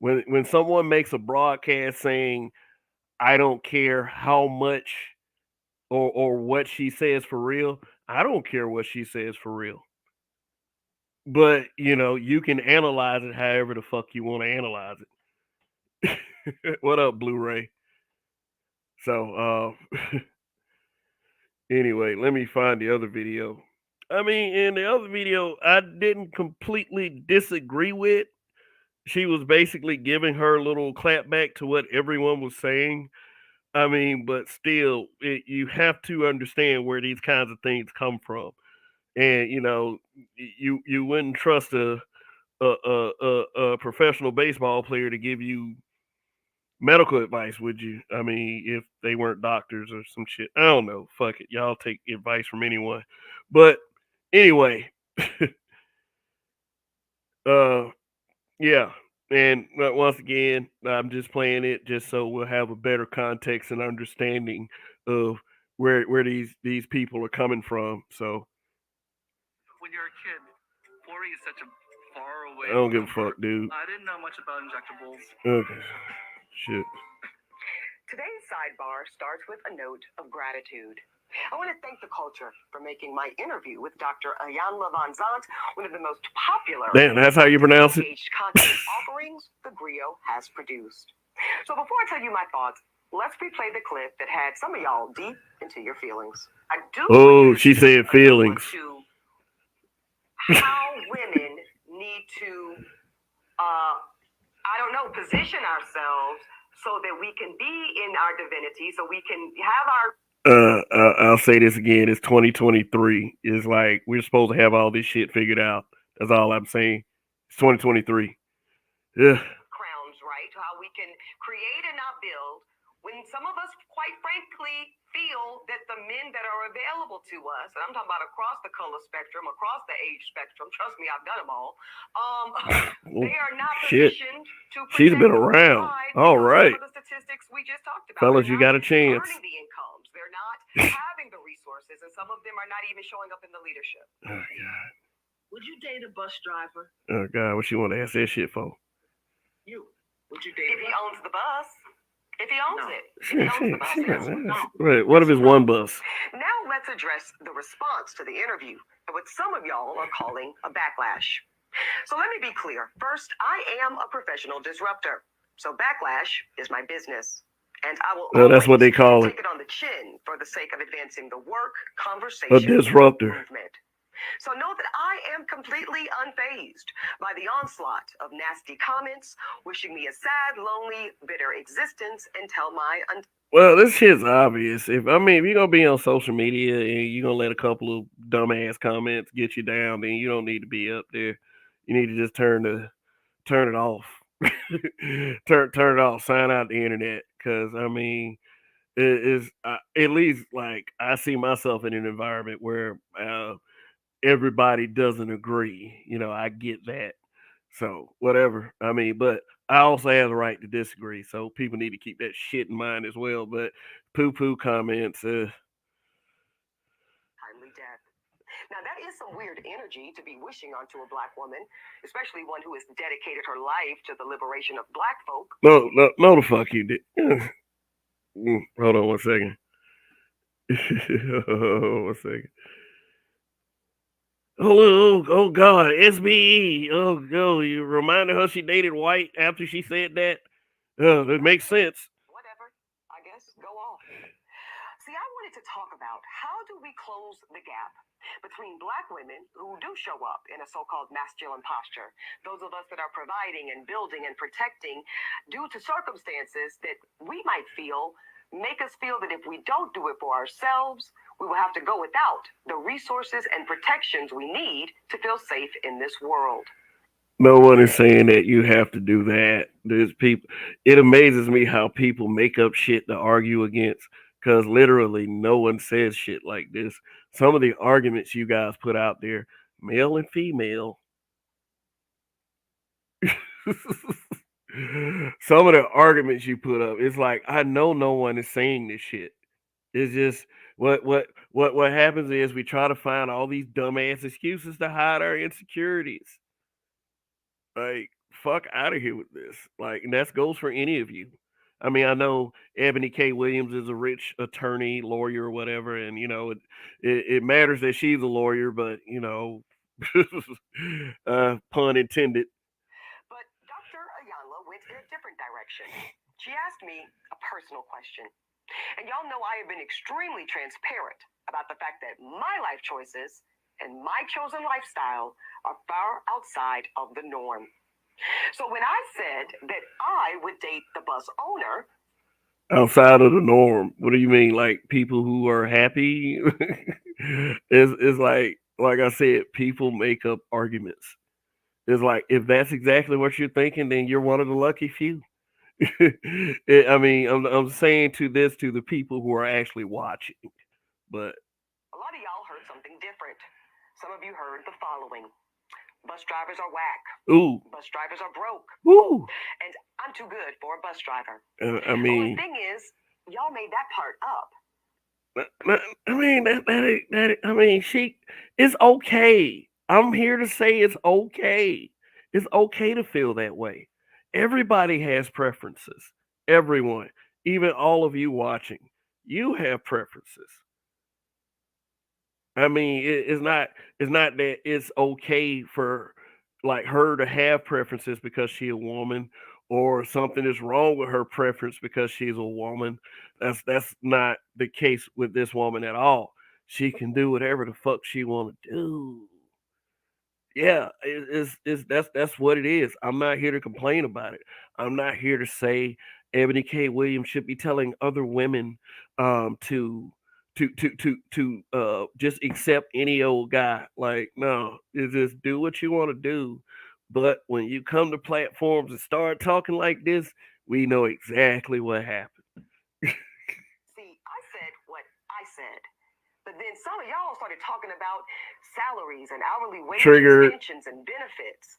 When someone makes a broadcast saying I don't care how much or what she says for real. I don't care what she says for real. But you can analyze it however the fuck you want to analyze it. What up, Blu-ray? So anyway, let me find the other video. I mean, in the other video, I didn't completely disagree with. She was basically giving her little clap back to what everyone was saying. I mean, but still, you have to understand where these kinds of things come from, and you wouldn't trust a professional baseball player to give you medical advice, would you? I mean, if they weren't doctors or some shit, I don't know. Fuck it, y'all take advice from anyone. But anyway, uh, yeah. And once again, I'm just playing it just so we'll have a better context and understanding of where these people are coming from. So when you're a kid, Florida is such a far away. I don't give a fuck, dude. I didn't know much about injectables. Okay, shit. Today's sidebar starts with a note of gratitude. I want to thank the culture for making my interview with Dr. Ayanla Van Zant one of the most popular. Damn, that's how you pronounce it. Content offerings the Griot has produced. So before I tell you my thoughts, let's replay the clip that had some of y'all deep into your feelings. I do. Oh, she said feelings. To how women need to, I don't know, position ourselves so that we can be in our divinity, so we can have our. I'll say this again. It's 2023. It's like we're supposed to have all this shit figured out. That's all I'm saying. It's 2023. Yeah. Crowns, right? How we can create and not build. When some of us, quite frankly, feel that the men that are available to us, and I'm talking about across the color spectrum, across the age spectrum, trust me, I've done them all, they are not positioned to. She's been around. All right. Some of the statistics we just talked about. Fellas, you got a chance. Earning the incomes. They're not having the resources, and some of them are not even showing up in the leadership. Oh, God. Would you date a bus driver? Oh, God, what you want to ask that shit for? You. Would you date if he owns the bus? If he owns it. If Shit, he owns the bus, Right. What if it's one bus? Now let's address the response to the interview and what some of y'all are calling a backlash. So let me be clear. First, I am a professional disruptor. So backlash is my business. And I will that's what they call take it. it on the chin for the sake of advancing the work, conversation, A disruptor. movement. So know that I am completely unfazed by the onslaught of nasty comments, wishing me a sad, lonely, bitter existence until my Well, this shit's obvious. If you're gonna be on social media and you're gonna let a couple of dumbass comments get you down, then you don't need to be up there. You need to just turn it off. Turn it off. Sign out the internet. Because it is at least like I see myself in an environment where everybody doesn't agree. I get that. So whatever. But I also have the right to disagree. So people need to keep that shit in mind as well. But poo poo comments. timely death. Now, that is some weird energy to be wishing onto a black woman, especially one who has dedicated her life to the liberation of black folk. No, no, no, the fuck you did. Hold on one second. One second. Oh God, SBE. Oh, you reminded her she dated white after she said that. It makes sense. Whatever. I guess go off. See, I wanted to talk about how do we close the gap between black women who do show up in a so-called masculine posture, those of us that are providing and building and protecting due to circumstances that we might feel make us feel that if we don't do it for ourselves, we will have to go without the resources and protections we need to feel safe in this world. No one is saying that you have to do that. There's people. It amazes me how people make up shit to argue against. Because literally, no one says shit like this. Some of the arguments you guys put out there, male and female. Some of the arguments you put up, it's like I know no one is saying this shit. It's just what happens is we try to find all these dumbass excuses to hide our insecurities. Like, fuck out of here with this. Like, and that goes for any of you. I know Ebony K. Williams is a rich attorney, lawyer, or whatever, and it matters that she's a lawyer, but pun intended. But Dr. Ayanla went in a different direction. She asked me a personal question. And y'all know I have been extremely transparent about the fact that my life choices and my chosen lifestyle are far outside of the norm. So when I said that I would date the bus owner, Outside of the norm. What do you mean? Like people who are happy? Is like I said, people make up arguments. It's like if that's exactly what you're thinking, then you're one of the lucky few. I'm saying to the people who are actually watching, but a lot of y'all heard something different. Some of you heard the following: bus drivers are whack. ooh, Bus drivers are broke. ooh. And I'm too good for a bus driver. I Only mean, thing is, y'all made that part up. she. It's okay. I'm here to say it's okay. It's okay to feel that way. Everybody has preferences. Everyone, even all of you watching, you have preferences. It's not that it's okay for like her to have preferences because she's a woman or something is wrong with her preference because she's a woman. That's not the case with this woman at all. She can do whatever the fuck she want to do. Yeah, it's that's what it is. I'm not here to complain about it. I'm not here to say Ebony K. Williams should be telling other women to just accept any old guy. Like, no, it's just do what you want to do. But when you come to platforms and start talking like this, we know exactly what happened. See, I said what I said. But then some of y'all started talking about salaries and hourly wages, Triggered. pensions, and benefits.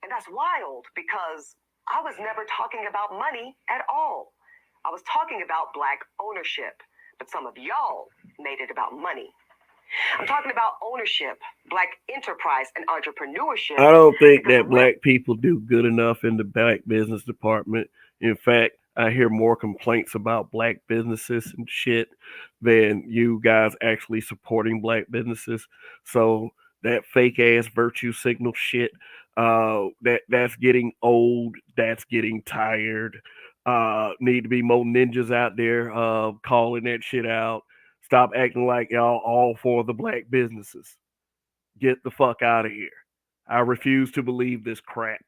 And that's wild because I was never talking about money at all. I was talking about black ownership. But some of y'all made it about money. I'm talking about ownership, black enterprise, and entrepreneurship. I don't think Because that black people do good enough in the black business department. In fact, I hear more complaints about black businesses and shit than you guys actually supporting black businesses. So that fake ass virtue signal shit, that's getting old. That's getting tired. Need to be more ninjas out there calling that shit out. Stop acting like y'all all for the black businesses. Get the fuck out of here. I refuse to believe this crap.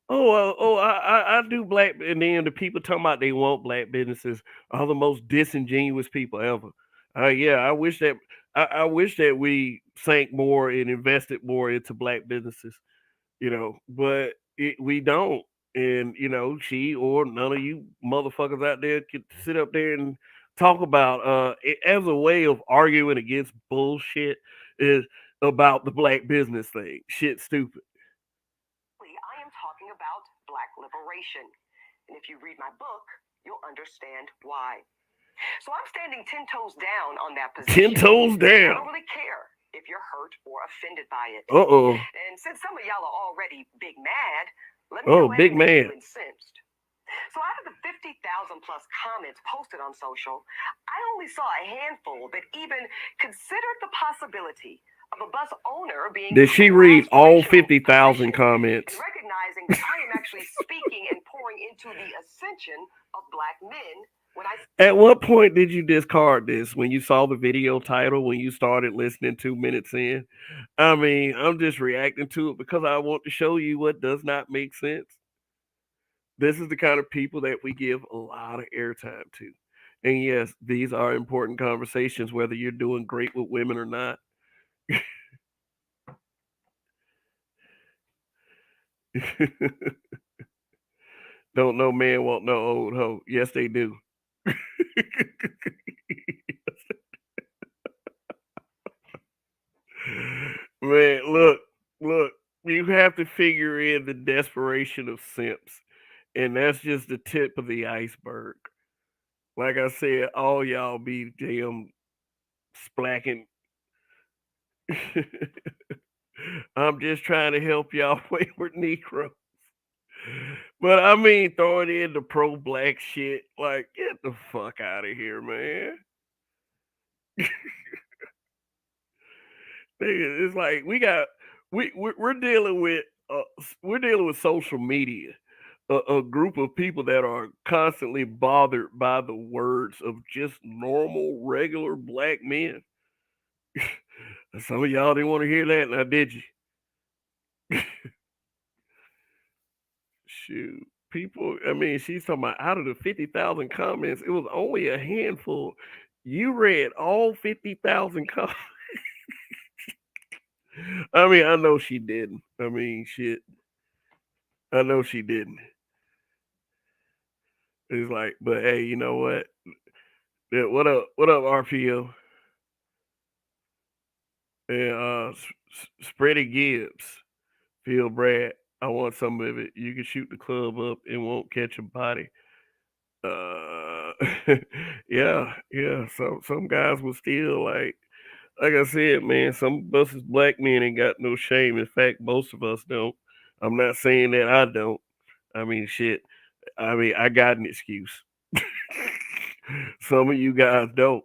I do black, and then the people talking about they want black businesses are the most disingenuous people ever. Yeah, I wish that we sank more and invested more into black businesses, but we don't. And she or none of you motherfuckers out there could sit up there and talk about it as a way of arguing against bullshit is about the black business thing. Shit, stupid. I am talking about black liberation. And if you read my book, you'll understand why. So I'm standing 10 toes down on that position. 10 toes I down. don't really care if you're hurt or offended by it. Uh-oh. And since some of y'all are already big mad, let me Oh, go ahead big and make mad. you incensed. So out of the 50,000 plus comments posted on social, I only saw a handful that even considered the possibility of a bus owner being. Did she read all racial 50,000 position comments? and recognizing that I am actually speaking and pouring into the ascension of black men when I. At what point did you discard this? When you saw the video title, when you started listening 2 minutes in? I mean, I'm just reacting to it because I want to show you what does not make sense. This is the kind of people that we give a lot of airtime to. And yes, these are important conversations, whether you're doing great with women or not. Don't know man want no old hoe. Yes, they do. Man, look, you have to figure in the desperation of simps. And that's just the tip of the iceberg. Like I said, all y'all be damn splacking. I'm just trying to help y'all wayward Negro. But I mean, throwing in the pro black shit, like, get the fuck out of here, man. Nigga, it's like we're dealing with we're dealing with social media, a group of people that are constantly bothered by the words of just normal, regular black men. Some of y'all didn't want to hear that, now did you? Shoot. People, I mean, she's talking about out of the 50,000 comments, it was only a handful. You read all 50,000 comments. I mean, I know she didn't. I mean, shit. I know she didn't. It's like, but hey, you know what? Yeah, what up? What up, RPO? And Spready Gibbs, Phil Brad. I want some of it. You can shoot the club up and won't catch a body. Uh, yeah. Some guys will still like I said, man. Some of us as black men ain't got no shame. In fact, most of us don't. I'm not saying that I don't. I mean, shit. I mean, I got an excuse. Some of you guys don't.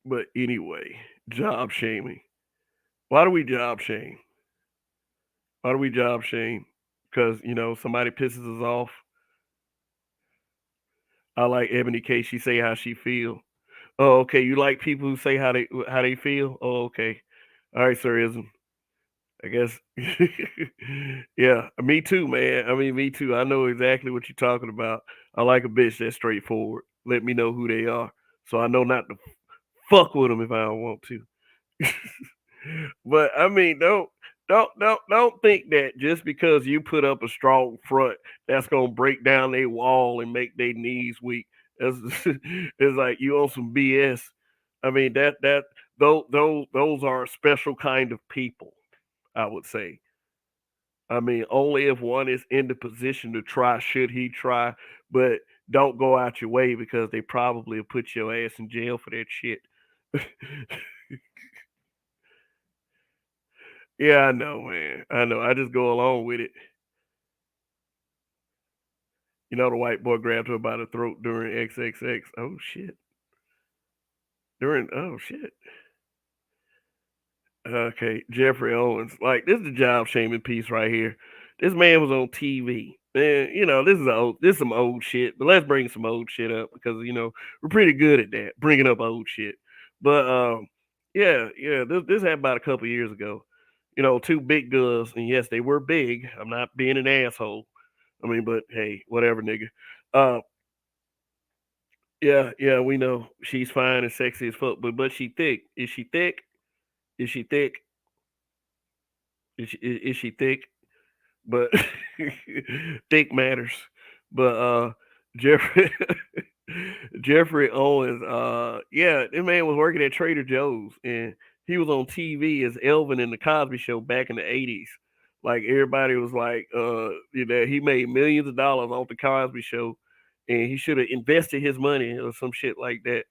But anyway, job shaming. Why do we job shame? Why do we job shame? Because somebody pisses us off. I like Ebony K. She say how she feel. Oh, okay. You like people who say how they feel? Oh, okay. All right, Sirism. I guess. Yeah, me too, man. I mean, me too. I know exactly what you're talking about. I like a bitch that's straightforward. Let me know who they are, so I know not to fuck with them if I don't want to. But I mean, don't think that just because you put up a strong front, that's gonna break down their wall and make their knees weak. It's, it's like you on some BS. I mean those are a special kind of people, I would say. I mean, only if one is in the position to try should he try, but don't go out your way because they probably will put your ass in jail for that shit. Yeah, I know, man. I know. I just go along with it. The white boy grabbed her by the throat during XXX. Oh shit. Oh shit. Okay, Jeffrey Owens. Like, this is the job shaming piece right here. This man was on TV. Man, this is some old shit, but let's bring some old shit up because we're pretty good at that, bringing up old shit. But yeah, this happened about a couple years ago. Two big girls, and yes, they were big. I'm not being an asshole. I mean, but hey, whatever, nigga. Uh, yeah, we know she's fine and sexy as fuck, but she thick. Is she thick? Is she thick? Is she thick? But thick matters. But Jeffrey Jeffrey Owens, yeah, this man was working at Trader Joe's and he was on TV as Elvin in the Cosby Show back in the '80s. Like everybody was like, he made millions of dollars off the Cosby Show, and he should have invested his money or some shit like that.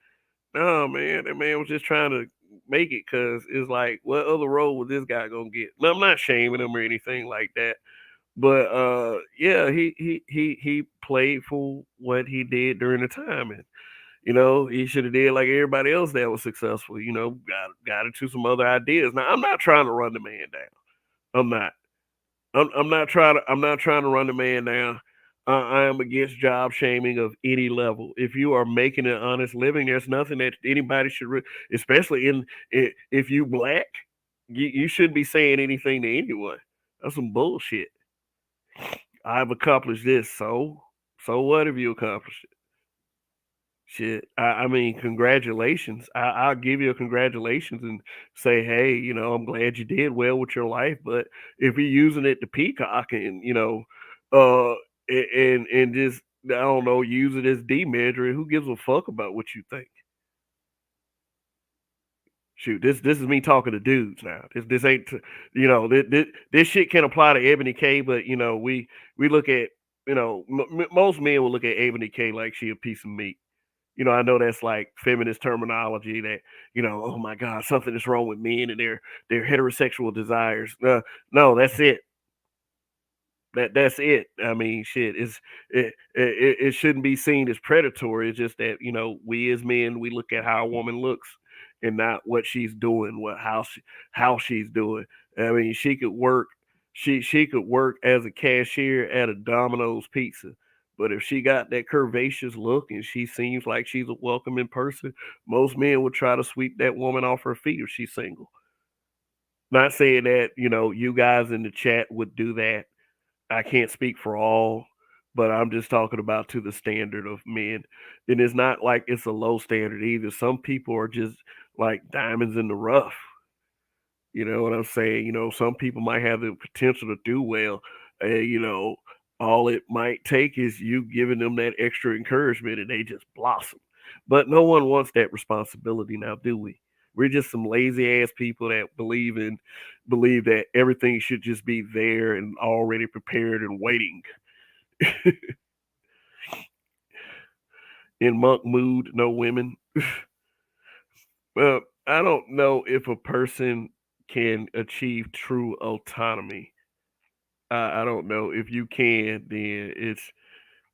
No, man, that man was just trying to make it because it's like, what other role was this guy gonna get? No, I'm not shaming him or anything like that, but yeah, he played for what he did during the time, and he should have did like everybody else that was successful. Got into some other ideas. Now, I'm not trying to run the man down. I'm not. I'm not trying to run the man down. I am against job shaming of any level. If you are making an honest living, there's nothing that anybody should, especially if you black, you shouldn't be saying anything to anyone. That's some bullshit. I've accomplished this, so what have you accomplished? Shit, I mean, congratulations. I'll give you a congratulations and say, hey, I'm glad you did well with your life. But if you're using it to peacock and uh, and just I don't know, use it as demeasure, who gives a fuck about what you think? Shoot, this is me talking to dudes now. This ain't this shit can apply to Ebony K, but we look at most men will look at Ebony K like she a piece of meat. I know that's like feminist terminology that, oh my God, something is wrong with men and their heterosexual desires. No, that's it. That's it. I mean, shit. It shouldn't be seen as predatory. It's just that we as men we look at how a woman looks and not what she's doing, how she's doing. I mean, she could work. She could work as a cashier at a Domino's Pizza. But if she got that curvaceous look and she seems like she's a welcoming person, most men would try to sweep that woman off her feet if she's single. Not saying that, you guys in the chat would do that. I can't speak for all, but I'm just talking about to the standard of men. And it's not like it's a low standard either. Some people are just like diamonds in the rough. You know what I'm saying? Some people might have the potential to do well. And, all it might take is you giving them that extra encouragement and they just blossom. But no one wants that responsibility now, do we? We're just some lazy ass people that believe that everything should just be there and already prepared and waiting. In monk mood, no women. Well, I don't know if a person can achieve true autonomy. I don't know if you can. Then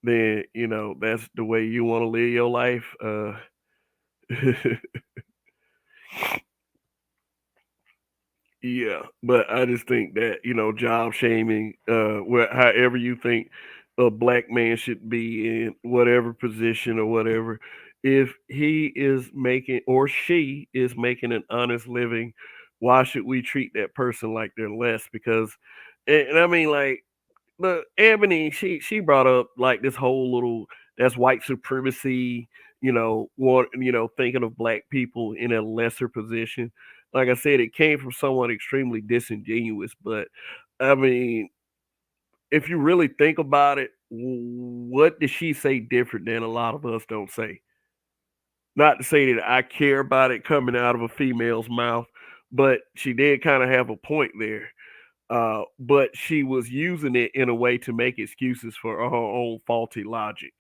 that's the way you want to live your life. Yeah, but I just think that job shaming, however you think a black man should be in whatever position or whatever, if he is making or she is making an honest living, why should we treat that person like they're less? Because, and I mean, like, but Ebony, she brought up like this whole little that's white supremacy, thinking of black people in a lesser position. Like I said, it came from someone extremely disingenuous. But I mean, if you really think about it, what did she say different than a lot of us don't say? Not to say that I care about it coming out of a female's mouth, but she did kind of have a point there. But she was using it in a way to make excuses for her own faulty logic.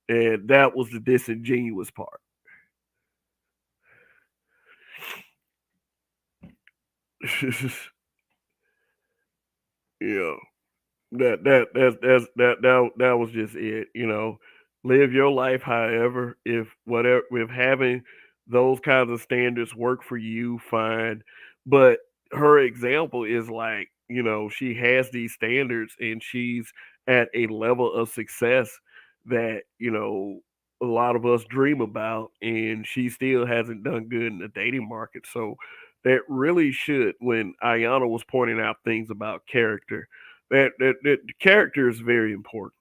And that was the disingenuous part. Yeah. That was just it. Live your life however, if having those kinds of standards work for you, fine. But her example is like, she has these standards and she's at a level of success that, a lot of us dream about, and she still hasn't done good in the dating market. So that really should, when Ayana was pointing out things about character, that character is very important.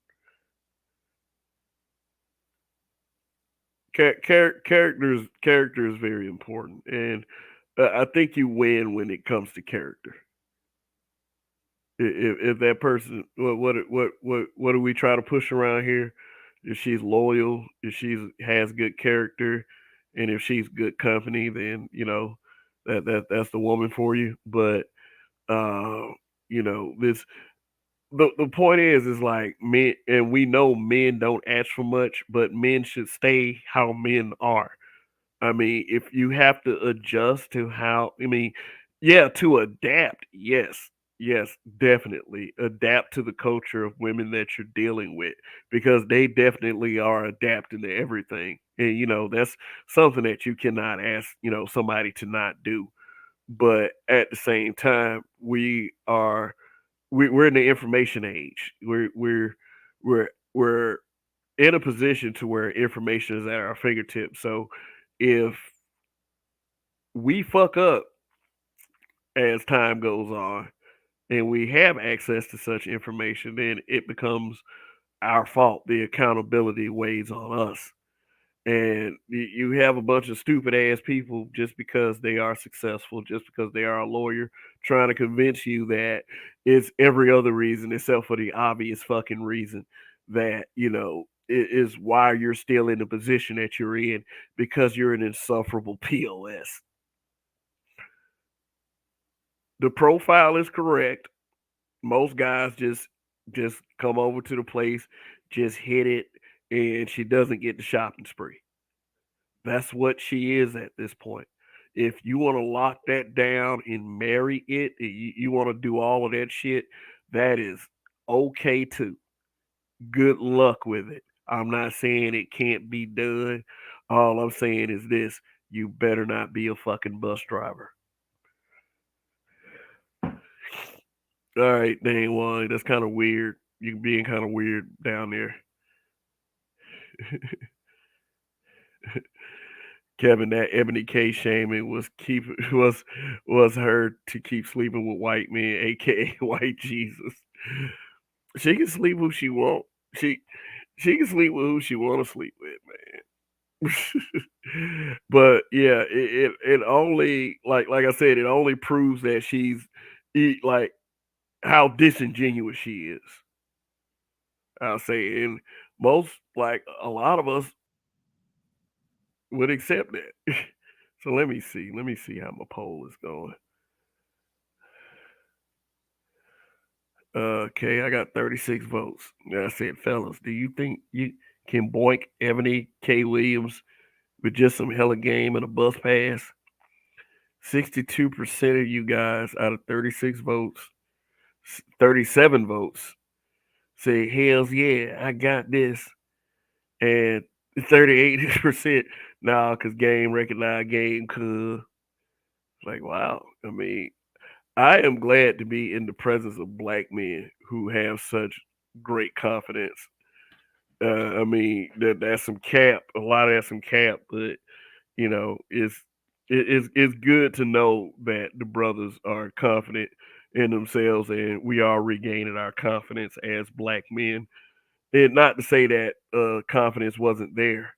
Character is very important, and I think you win when it comes to character. If that person, what do we try to push around here? If she's loyal, if she's has good character, and if she's good company, then that's the woman for you. But uh, this the point is like men, and we know men don't ask for much, but men should stay how men are. I mean, if you have to adjust to how, I mean, yeah, to adapt, yes, yes, definitely adapt to the culture of women that you're dealing with, because they definitely are adapting to everything, and that's something that you cannot ask somebody to not do. But at the same time, we're in the information age. We're in a position to where information is at our fingertips. So if we fuck up as time goes on and we have access to such information, then it becomes our fault. The accountability weighs on us. And you have a bunch of stupid ass people just because they are successful, just because they are a lawyer, trying to convince you that it's every other reason except for the obvious fucking reason that, is why you're still in the position that you're in, because you're an insufferable POS. The profile is correct. Most guys just come over to the place, just hit it, and she doesn't get the shopping spree. That's what she is at this point. If you want to lock that down and marry it, you want to do all of that shit, that is okay too. Good luck with it. I'm not saying it can't be done. All I'm saying is this: you better not be a fucking bus driver. All right, dang one. That's kind of weird. You being kind of weird down there. Kevin, that Ebony K shaming was her to keep sleeping with white men, aka white Jesus. She can sleep who she want. She can sleep with who she want to sleep with, man. But yeah, it only, like I said, it only proves that like how disingenuous she is. I'll say, and most, like a lot of us, would accept that. So let me see. Let me see how my poll is going. Okay, I got 36 votes. I said, fellas, do you think you can boink Ebony K. Williams with just some hella game and a bus pass? 62% of you guys out of 36 votes, 37 votes say, hells yeah, I got this. And 38%, nah, because game recognized game could. Like, wow. I mean, I am glad to be in the presence of black men who have such great confidence. I mean, that's some cap. A lot of that's some cap, but it's good to know that the brothers are confident in themselves, and we are regaining our confidence as black men. And not to say that confidence wasn't there.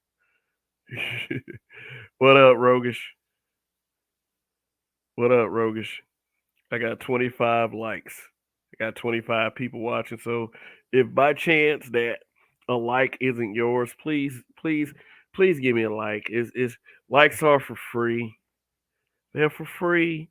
What up, Rogish? What up, Rogish? I got 25 likes. I got 25 people watching. So if by chance that a like isn't yours, please give me a like. Is likes are for free. They're for free.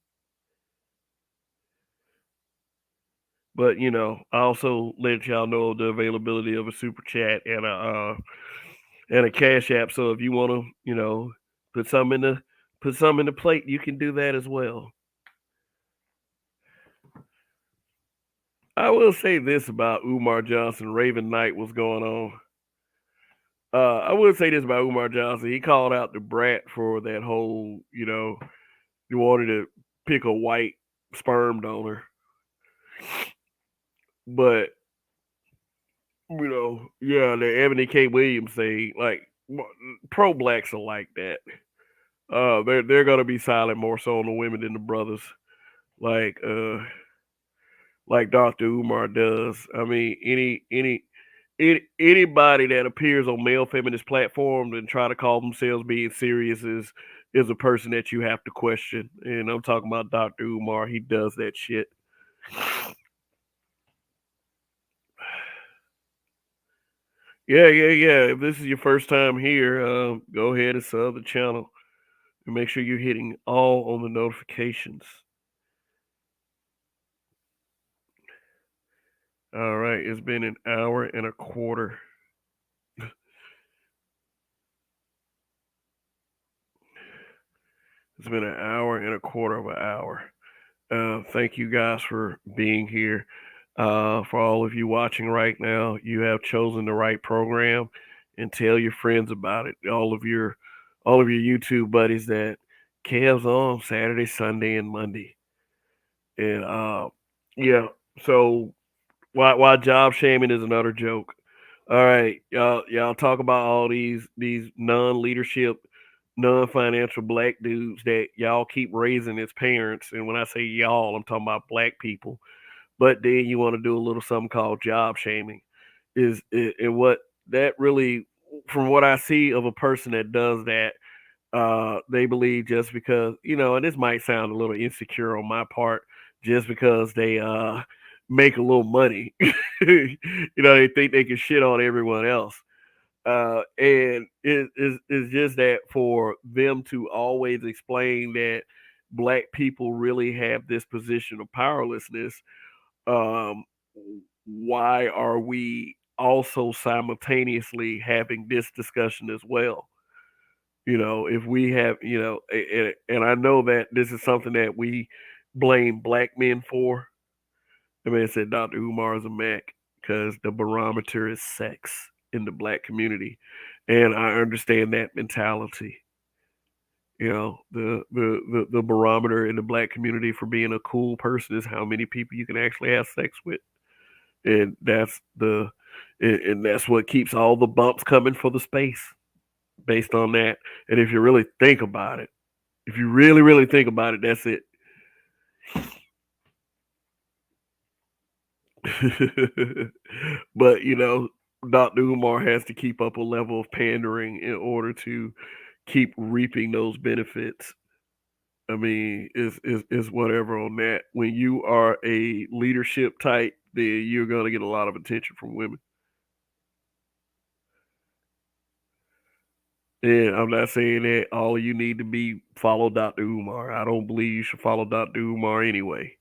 But I also let y'all know the availability of a super chat and a cash app. So if you want to, put some in the plate, you can do that as well. I will say this about Umar Johnson. Raven Knight, what's going on? I would say this about Umar Johnson. He called out the brat for that whole, you wanted to pick a white sperm donor. But Yeah, the Ebony K. Williams thing, like pro blacks are like that. They're gonna be silent more so on the women than the brothers, like like Dr. Umar does. I mean, anybody that appears on male feminist platforms and try to call themselves being serious is a person that you have to question. And I'm talking about Dr. Umar. He does that shit. Yeah. If this is your first time here, go ahead and sub the channel and make sure you're hitting all on the notifications. All right, it's been an hour and a quarter. It's been an hour and a quarter of an hour. Thank you guys for being here. For all of you watching right now, you have chosen the right program, and tell your friends about it. All of your YouTube buddies that Kev's on Saturday, Sunday, and Monday. And yeah. So why job shaming is another joke. All right, y'all talk about all these non-leadership, non-financial black dudes that y'all keep raising as parents, and when I say y'all, I'm talking about black people. But then you want to do a little something called job shaming. And what that really, from what I see of a person that does that, they believe just because, and this might sound a little insecure on my part, just because they make a little money. They think they can shit on everyone else. And it's just that for them to always explain that black people really have this position of powerlessness, um, why are we also simultaneously having this discussion as well? If we have, and I know that this is something that we blame black men for. I mean, I said Dr. Umar is a Mac because the barometer is sex in the black community, and I understand that mentality. The barometer in the black community for being a cool person is how many people you can actually have sex with, and that's what keeps all the bumps coming for the space based on that. And if you really think about it, if you really, really think about it, that's it. But Dr. Umar has to keep up a level of pandering in order to keep reaping those benefits. I mean, is whatever on that. When you are a leadership type, then you're gonna get a lot of attention from women. And I'm not saying that all of you need to be follow Dr. Umar. I don't believe you should follow Dr. Umar anyway.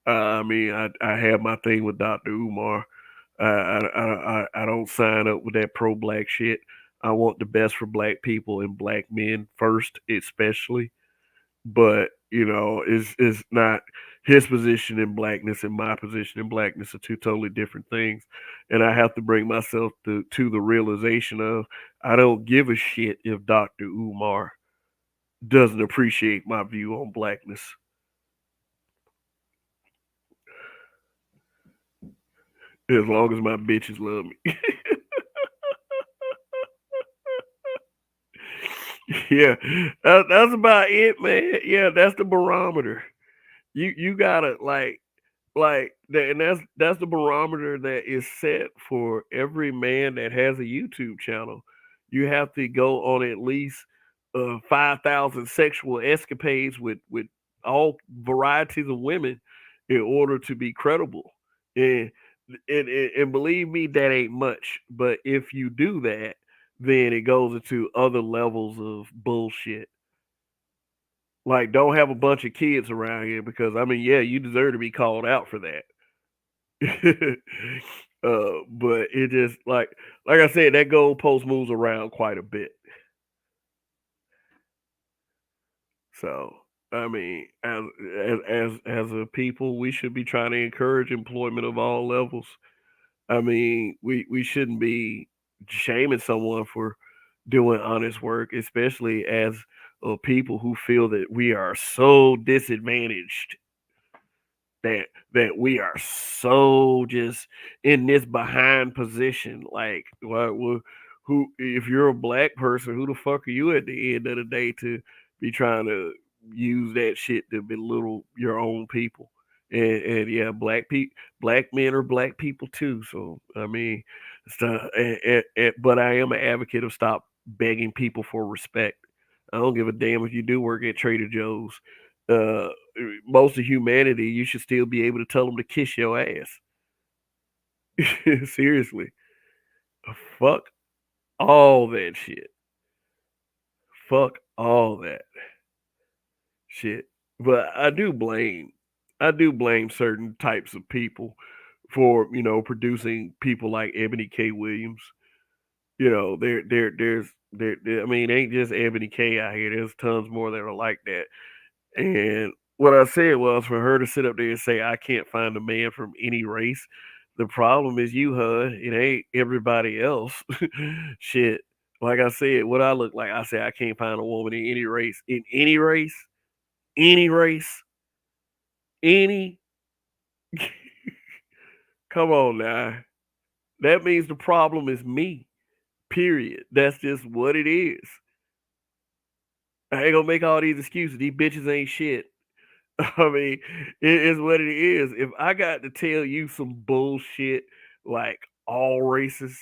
I mean, I have my thing with Dr. Umar. I don't sign up with that pro black shit. I want the best for black people and black men first, especially. But it's not his position in blackness and my position in blackness are two totally different things. And I have to bring myself to the realization of I don't give a shit if Dr. Umar doesn't appreciate my view on blackness. As long as my bitches love me. Yeah, that's about it, man. Yeah, that's the barometer. You gotta like that, and that's the barometer that is set for every man that has a YouTube channel. You have to go on at least 5,000 sexual escapades with all varieties of women in order to be credible. And and believe me, that ain't much. But if you do that, then it goes into other levels of bullshit. Like, don't have a bunch of kids around here because I mean, yeah, you deserve to be called out for that. But it just like I said, that goalpost moves around quite a bit. So I mean, as a people, we should be trying to encourage employment of all levels. I mean, we shouldn't be shaming someone for doing honest work, especially as people who feel that we are so disadvantaged. that we are so just in this behind position. Like, well, who if you're a black person, who the fuck are you at the end of the day to be trying to use that shit to belittle your own people? And yeah, black men are black people too. So I mean, but I am an advocate of stop begging people for respect. I don't give a damn if you do work at Trader Joe's. Uh, Most of humanity, you should still be able to tell them to kiss your ass. Seriously, fuck all that shit. Fuck all that shit. But I do blame certain types of people for producing people like Ebony K. Williams. I mean, ain't just Ebony K out here. There's tons more that are like that. And what I said was for her to sit up there and say, I can't find a man from any race. The problem is you, huh? It ain't everybody else. Shit. Like I said, what I look like, I say I can't find a woman in any race. In any race? Any race? Any? Come on now. That means the problem is me. Period. That's just what it is. I ain't gonna make all these excuses. These bitches ain't shit. I mean, it is what it is. If I got to tell you some bullshit like all races,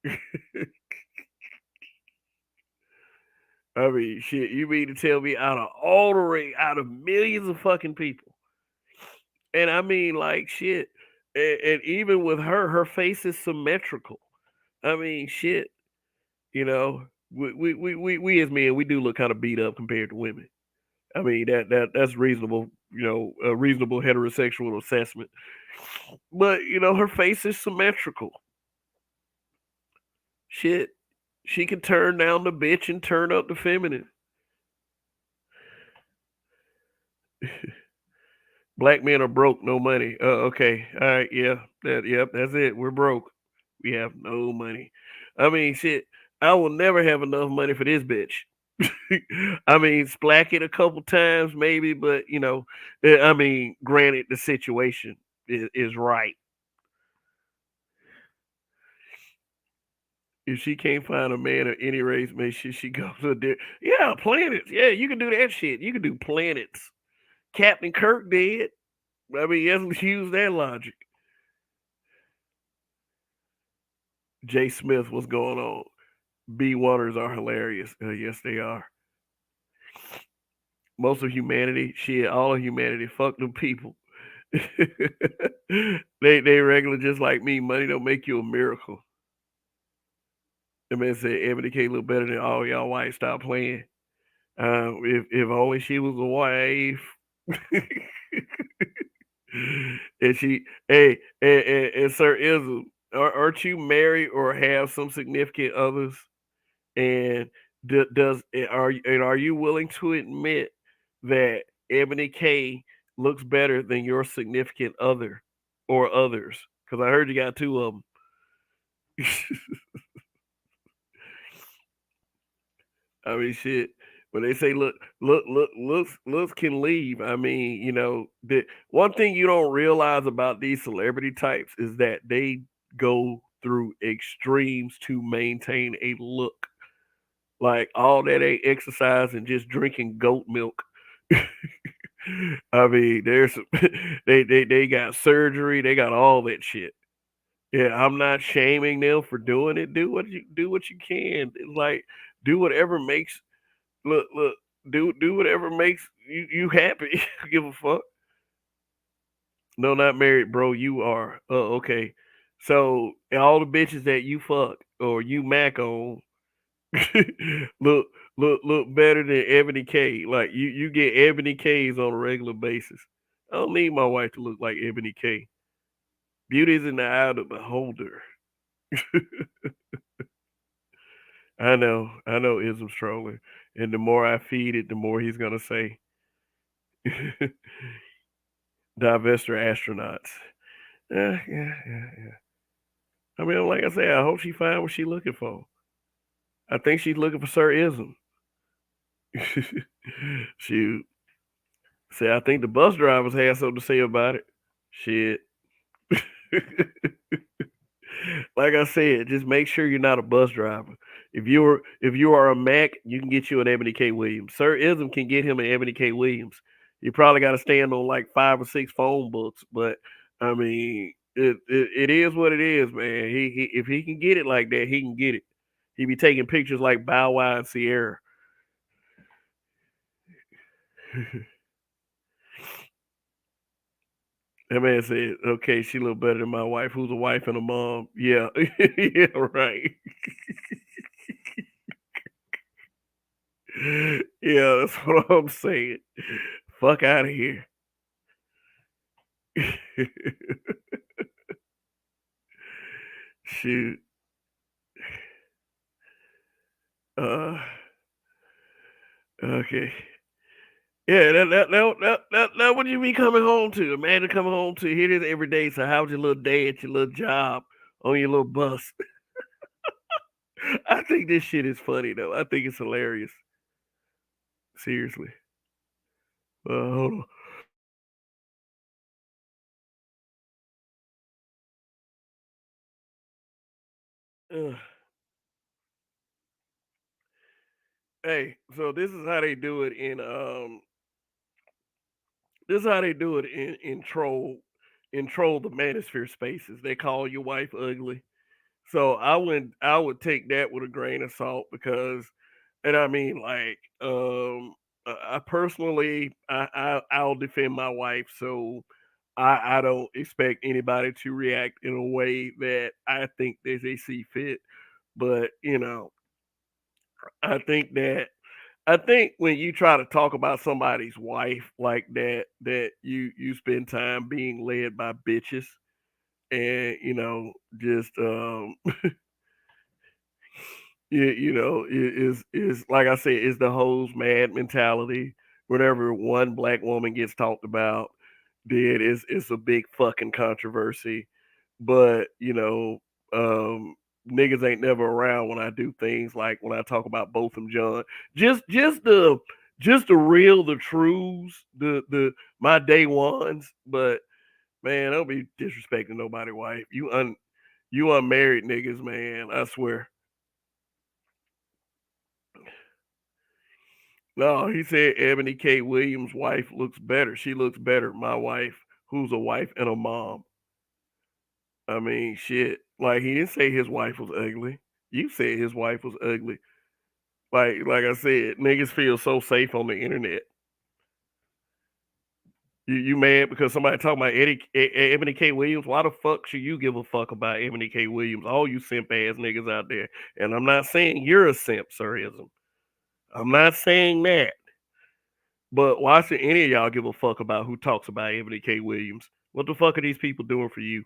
I mean, shit, you mean to tell me out of all the race, out of millions of fucking people, and I mean like shit, and even with her, her face is symmetrical. I mean, shit, you know, we as men, we do look kind of beat up compared to women. I mean that's reasonable, a reasonable heterosexual assessment. But her face is symmetrical. Shit, she can turn down the bitch and turn up the feminine. Black men are broke, no money. Okay, all right, yeah, yep, that's it. We're broke. We have no money. I mean, shit, I will never have enough money for this bitch. I mean, splack it a couple times maybe, but I mean, granted, the situation is right. If she can't find a man of any race, make sure she goes to yeah, planets. Yeah, you can do that shit. You can do planets. Captain Kirk did. I mean, let's use that logic. Jay Smith, what's going on? B waters are hilarious. Yes, they are. Most of humanity, shit, all of humanity, fuck them people. They regular just like me. Money don't make you a miracle. The man said Ebony K look better than all y'all white. Stop playing. If only she was a wife. And she, hey, and Sir Ism, aren't you married or have some significant others? And are you willing to admit that Ebony K looks better than your significant other or others? Because I heard you got two of them. I mean, shit. When they say looks can leave. I mean, the one thing you don't realize about these celebrity types is that they go through extremes to maintain a look. Like all that ain't exercise and just drinking goat milk. I mean, there's they got surgery, they got all that shit. Yeah, I'm not shaming them for doing it. Do what you can. It's like do whatever makes look do whatever makes you happy. Give a fuck. No, not married, bro. You are. Oh, okay. So all the bitches that you fuck or you mac on look look better than Ebony K. Like you get Ebony K's on a regular basis. I don't need my wife to look like Ebony K. Beauty is in the eye of the beholder. I know Ism's trolling. And the more I feed it, the more he's gonna say. Divester astronauts. Yeah. I mean, like I said, I hope she find what she's looking for. I think she's looking for Sir Ism. Shoot. See, I think the bus drivers had something to say about it. Shit. Like I said, just make sure you're not a bus driver. If you are a Mac, you can get you an Ebony K. Williams. Sir Ism can get him an Ebony K. Williams. You probably got to stand on like 5 or 6 phone books, but I mean, it is what it is, man. He if he can get it like that, he can get it. He be taking pictures like Bow Wow and Sierra. That man said, "Okay, she look better than my wife, who's a wife and a mom." Yeah, yeah, right. Yeah, that's what I'm saying. Fuck out of here. Shoot. Uh. Okay. Yeah, that what you be coming home to. Imagine coming home to here it is every day. So how's your little day at your little job on your little bus? I think this shit is funny though. I think it's hilarious. Seriously. Hold on. Hey, so this is how they do it in this is how they do it in troll the manosphere spaces. They call your wife ugly. So I would take that with a grain of salt because and I mean like I personally I'll defend my wife, so I don't expect anybody to react in a way that I think that they see fit. But I think that I think when you try to talk about somebody's wife like that, that you spend time being led by bitches, and just is like I said, is the whole mad mentality. Whenever one black woman gets talked about, then it's a big fucking controversy. But um, niggas ain't never around when I do things like when I talk about Botham John. Just the real, the truths, the my day ones. But man, don't be disrespecting nobody wife. You unmarried niggas, man. I swear. No, he said Ebony K. Williams' wife looks better. She looks better. My wife, who's a wife and a mom. I mean, shit. Like he didn't say his wife was ugly. You said his wife was ugly. Like I said, niggas feel so safe on the internet. You mad because somebody talking about Ebony K. Williams? Why the fuck should you give a fuck about Ebony K. Williams? All you simp ass niggas out there. And I'm not saying you're a simp, sirism. I'm not saying that. But why should any of y'all give a fuck about who talks about Ebony K. Williams? What the fuck are these people doing for you?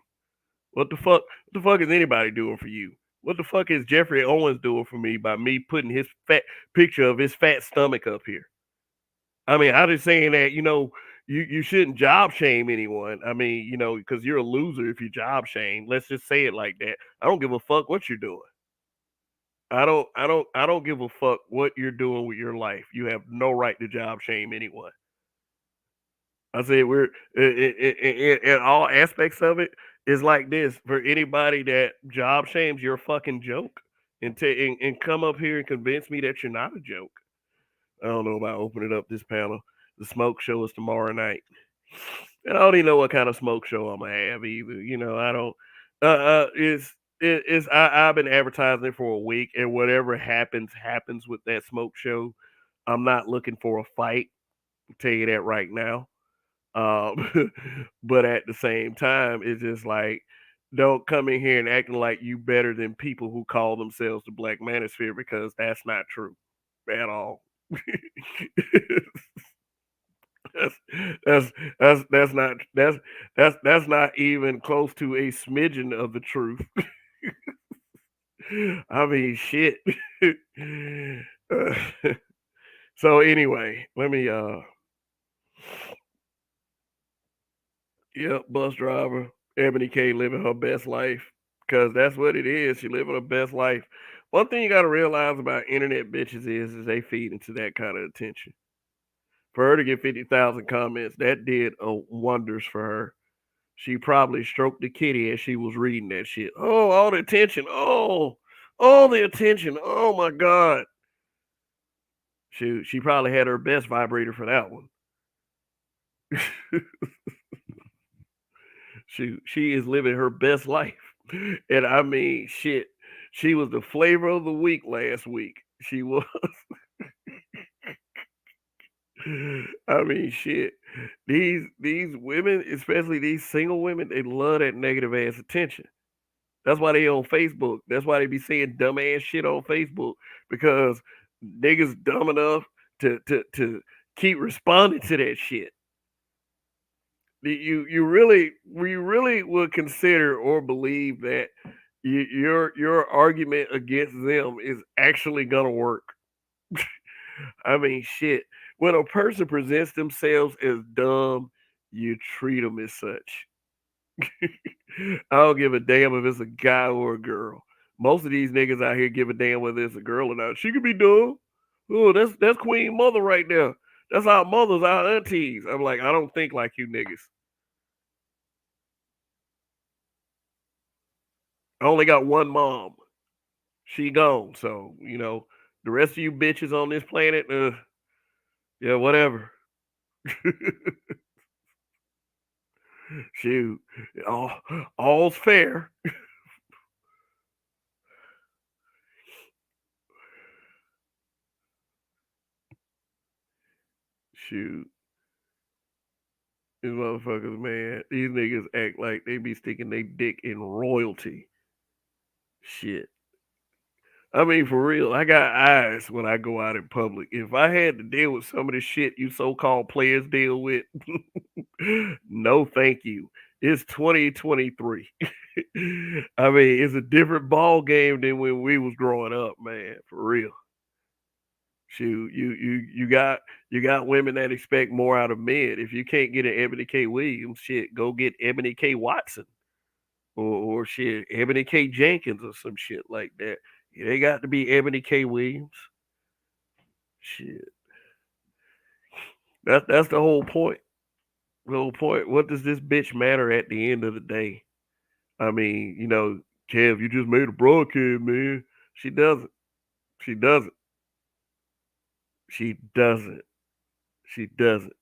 What the fuck? What the fuck is anybody doing for you? What the fuck is Jeffrey Owens doing for me by me putting his fat picture of his fat stomach up here? I mean, I'm just saying that you shouldn't job shame anyone. I mean, because you're a loser if you job shame. Let's just say it like that. I don't give a fuck what you're doing. I don't give a fuck what you're doing with your life. You have no right to job shame anyone. I said we're in all aspects of it is like this. For anybody that job shames, you're a fucking joke, and come up here and convince me that you're not a joke. I don't know about opening up this panel. The smoke show is tomorrow night, and I don't even know what kind of smoke show I'm gonna have either. I don't. I've been advertising it for a week, and whatever happens with that smoke show. I'm not looking for a fight. I'll tell you that right now. But at the same time, it's just like, don't come in here and acting like you better than people who call themselves the Black Manosphere because that's not true at all. that's that's not even close to a smidgen of the truth. I mean, shit. So anyway, let me yep, bus driver, Ebony K living her best life. Cause that's what it is. She living her best life. One thing you gotta realize about internet bitches is they feed into that kind of attention. For her to get 50,000 comments, that did wonders for her. She probably stroked the kitty as she was reading that shit. Oh, all the attention. Oh, all the attention. Oh my God. She probably had her best vibrator for that one. She is living her best life. And I mean, shit. She was the flavor of the week last week. She was. I mean, shit. These women, especially these single women, they love that negative ass attention. That's why they on Facebook. That's why they be saying dumb ass shit on Facebook because niggas dumb enough to keep responding to that shit. You really would consider or believe that your argument against them is actually gonna work. I mean, shit. When a person presents themselves as dumb, you treat them as such. I don't give a damn if it's a guy or a girl. Most of these niggas out here give a damn whether it's a girl or not. She could be dumb. Oh, that's Queen Mother right there. That's our mothers, our aunties. I'm like, I don't think like you niggas. I only got one mom. She gone. So, the rest of you bitches on this planet, yeah, whatever. Shoot. All, all's fair. Shoot. These motherfuckers, man. These niggas act like they be sticking their dick in royalty. Shit. I mean, for real, I got eyes when I go out in public. If I had to deal with some of the shit you so-called players deal with, no, thank you. It's 2023. I mean, it's a different ball game than when we was growing up, man. For real. Shoot, you got women that expect more out of men. If you can't get an Ebony K. Williams, shit, go get Ebony K. Watson or shit, Ebony K. Jenkins or some shit like that. It ain't got to be Ebony K. Williams. Shit, that's the whole point. The whole point. What does this bitch matter at the end of the day? I mean, Kev, you just made a broadcast, man. She doesn't. She doesn't. She doesn't. She doesn't.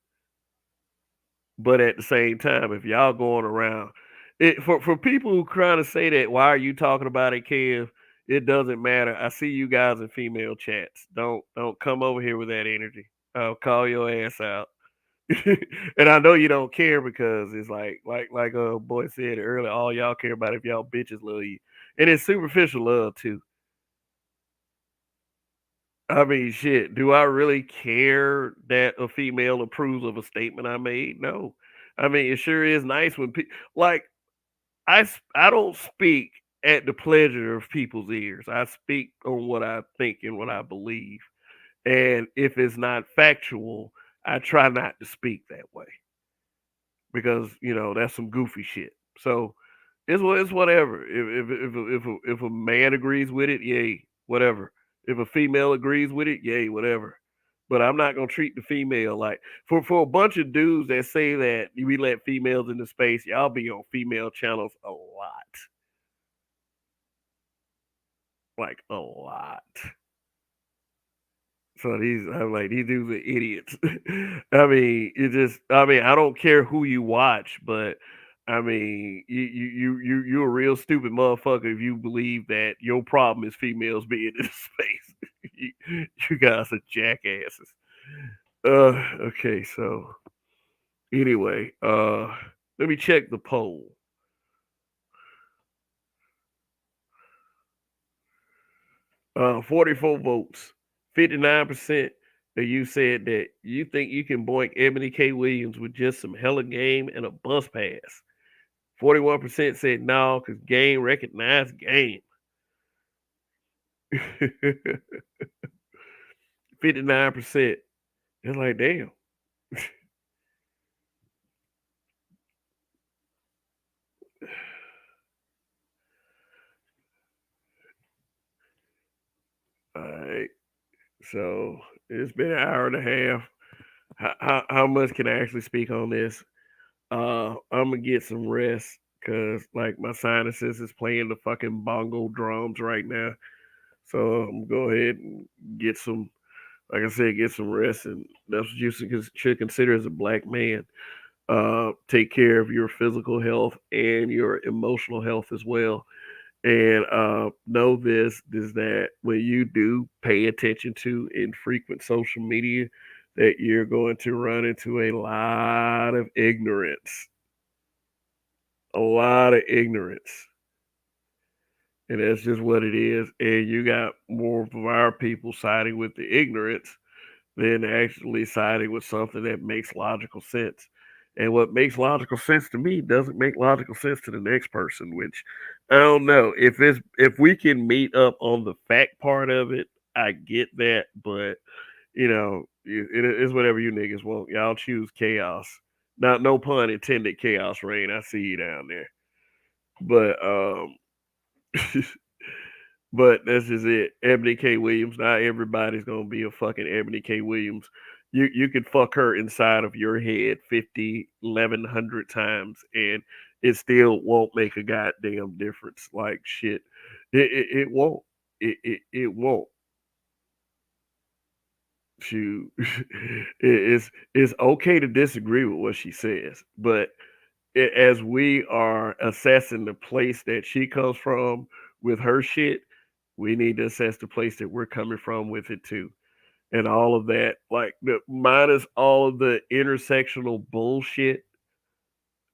But at the same time, if y'all going around, for people who trying to say that, why are you talking about it, Kev? It doesn't matter. I see you guys in female chats. Don't come over here with that energy. I'll call your ass out. And I know you don't care because it's like a boy said earlier, all y'all care about if y'all bitches love you. And it's superficial love too. I mean, shit. Do I really care that a female approves of a statement I made? No. I mean, it sure is nice when people like I don't speak at the pleasure of people's ears. I speak on what I think and what I believe. And if it's not factual, I try not to speak that way because that's some goofy shit. So it's whatever. If a man agrees with it, yay, whatever. If a female agrees with it, yay, whatever. But I'm not gonna treat the female like for a bunch of dudes that say that we let females into space. Y'all be on female channels a lot, like a lot. So I'm like, these dudes are idiots. I mean, I don't care who you watch, but I mean, you're a real stupid motherfucker if you believe that your problem is females being in space. You guys are jackasses. Okay, so anyway, let me check the poll. 44 votes. 59% of you said that you think you can boink Ebony K. Williams with just some hella game and a bus pass. 41% said no, because game recognized game. 59%. It's like, damn. All right. So it's been an hour and a half. how much can I actually speak on this? I'm gonna get some rest because like my sinuses is playing the fucking bongo drums right now. So I'm gonna go ahead and get some, like I said, get some rest, and that's what you should consider as a black man. Take care of your physical health and your emotional health as well. And know this is that when you do pay attention to and frequent social media, that you're going to run into a lot of ignorance, a lot of ignorance. And that's just what it is. And you got more of our people siding with the ignorance than actually siding with something that makes logical sense. And what makes logical sense to me doesn't make logical sense to the next person, which I don't know. If we can meet up on the fact part of it, I get that, but it is whatever you niggas want. Y'all choose chaos. Not no pun intended, chaos rain. I see you down there. But but this is it. Ebony K. Williams. Not everybody's gonna be a fucking Ebony K. Williams. You could fuck her inside of your head 50, 1100 times, and it still won't make a goddamn difference. Like shit, it won't. It won't. Shoot, it's okay to disagree with what she says, but as we are assessing the place that she comes from with her shit, we need to assess the place that we're coming from with it too. And all of that, like minus all of the intersectional bullshit,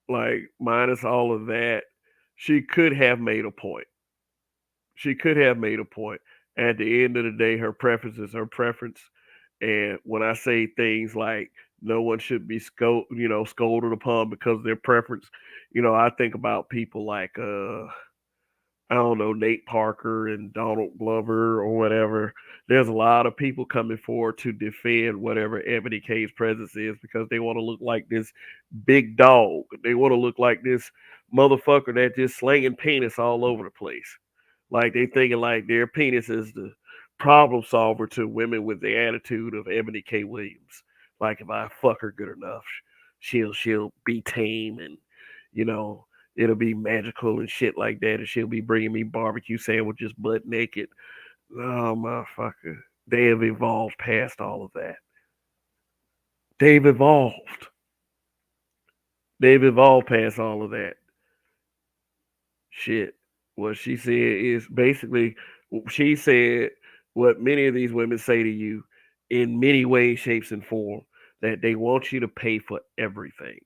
like minus all of that, she could have made a point. She could have made a point. At the end of the day, her preference is her preference. And when I say things like no one should be scolded upon because of their preference, I think about people like I don't know, Nate Parker and Donald Glover or whatever. There's a lot of people coming forward to defend whatever Ebony K's presence is because they want to look like this big dog. They want to look like this motherfucker that just slinging penis all over the place. Like they thinking like their penis is the problem solver to women with the attitude of Ebony K. Williams. Like if I fuck her good enough, she'll be tame and you know it'll be magical and shit like that, and she'll be bringing me barbecue sandwiches butt naked. Oh, motherfucker. They have evolved past all of that. They've evolved. They've evolved past all of that. Shit. What she said is basically, she said what many of these women say to you in many ways, shapes, and form that they want you to pay for everything.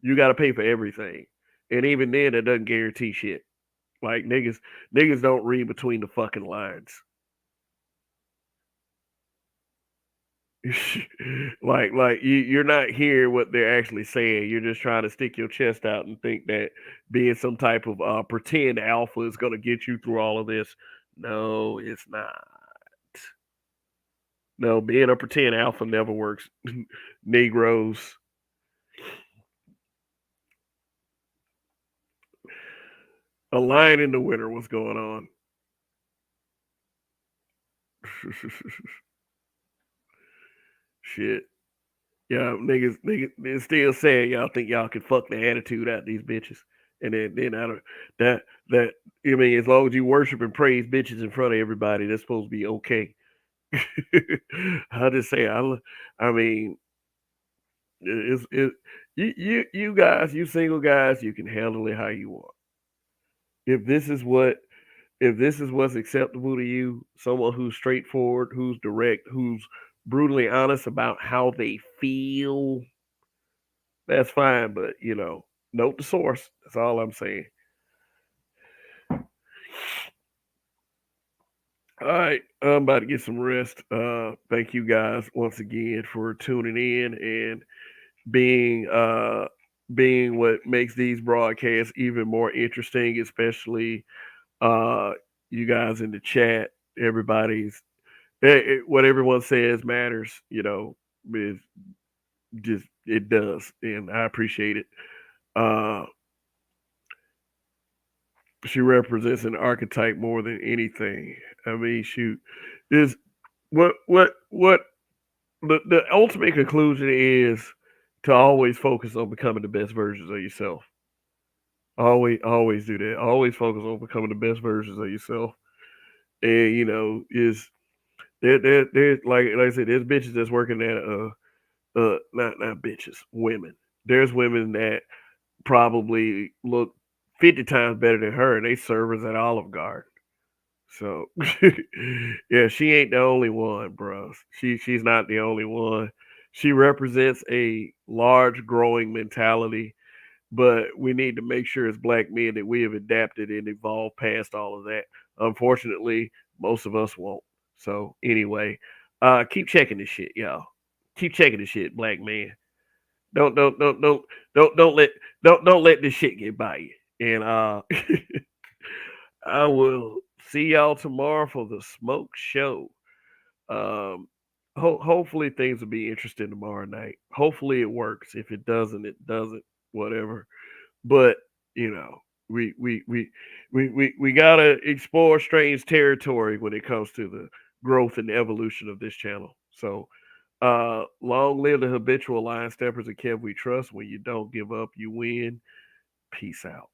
You got to pay for everything. And even then, that doesn't guarantee shit. Like niggas don't read between the fucking lines. like you're not hearing what they're actually saying. You're just trying to stick your chest out and think that being some type of pretend alpha is gonna get you through all of this. No, it's not. No, being a pretend alpha never works. Negroes. A lion in the winter. What's going on? Shit. Yeah, niggas, they still saying y'all think y'all can fuck the attitude out of these bitches, and then out of that that I mean, as long as you worship and praise bitches in front of everybody, that's supposed to be okay. I just say I mean, it you guys, you single guys, you can handle it how you want. If this is what if this is what's acceptable to you, someone who's straightforward, who's direct, who's brutally honest about how they feel, that's fine, but note the source. That's all I'm saying. All right, I'm about to get some rest. Thank you guys once again for tuning in and being being what makes these broadcasts even more interesting, especially uh you guys in the chat. Everybody's what everyone says matters. It just it does, and I appreciate it. Uh, she represents an archetype more than anything. I mean, shoot, is what the ultimate conclusion is to always focus on becoming the best versions of yourself. Always do that. Always focus on becoming the best versions of yourself. And is there like I said, there's bitches that's working at not bitches, women. There's women that probably look 50 times better than her, and they serve as at Olive Garden. So yeah, she ain't the only one, bro. She's not the only one. She represents a large growing mentality, but we need to make sure as black men that we have adapted and evolved past all of that. Unfortunately, most of us won't. So anyway, keep checking this shit, y'all. Keep checking this shit, black man. Don't let don't let this shit get by you. And I will see y'all tomorrow for the smoke show. Um, hopefully things will be interesting tomorrow night. Hopefully it works. If it doesn't, it doesn't. Whatever. But you know, we we we we gotta explore strange territory when it comes to the growth and evolution of this channel. So, long live the habitual line steppers and Kev we trust. When you don't give up, you win. Peace out.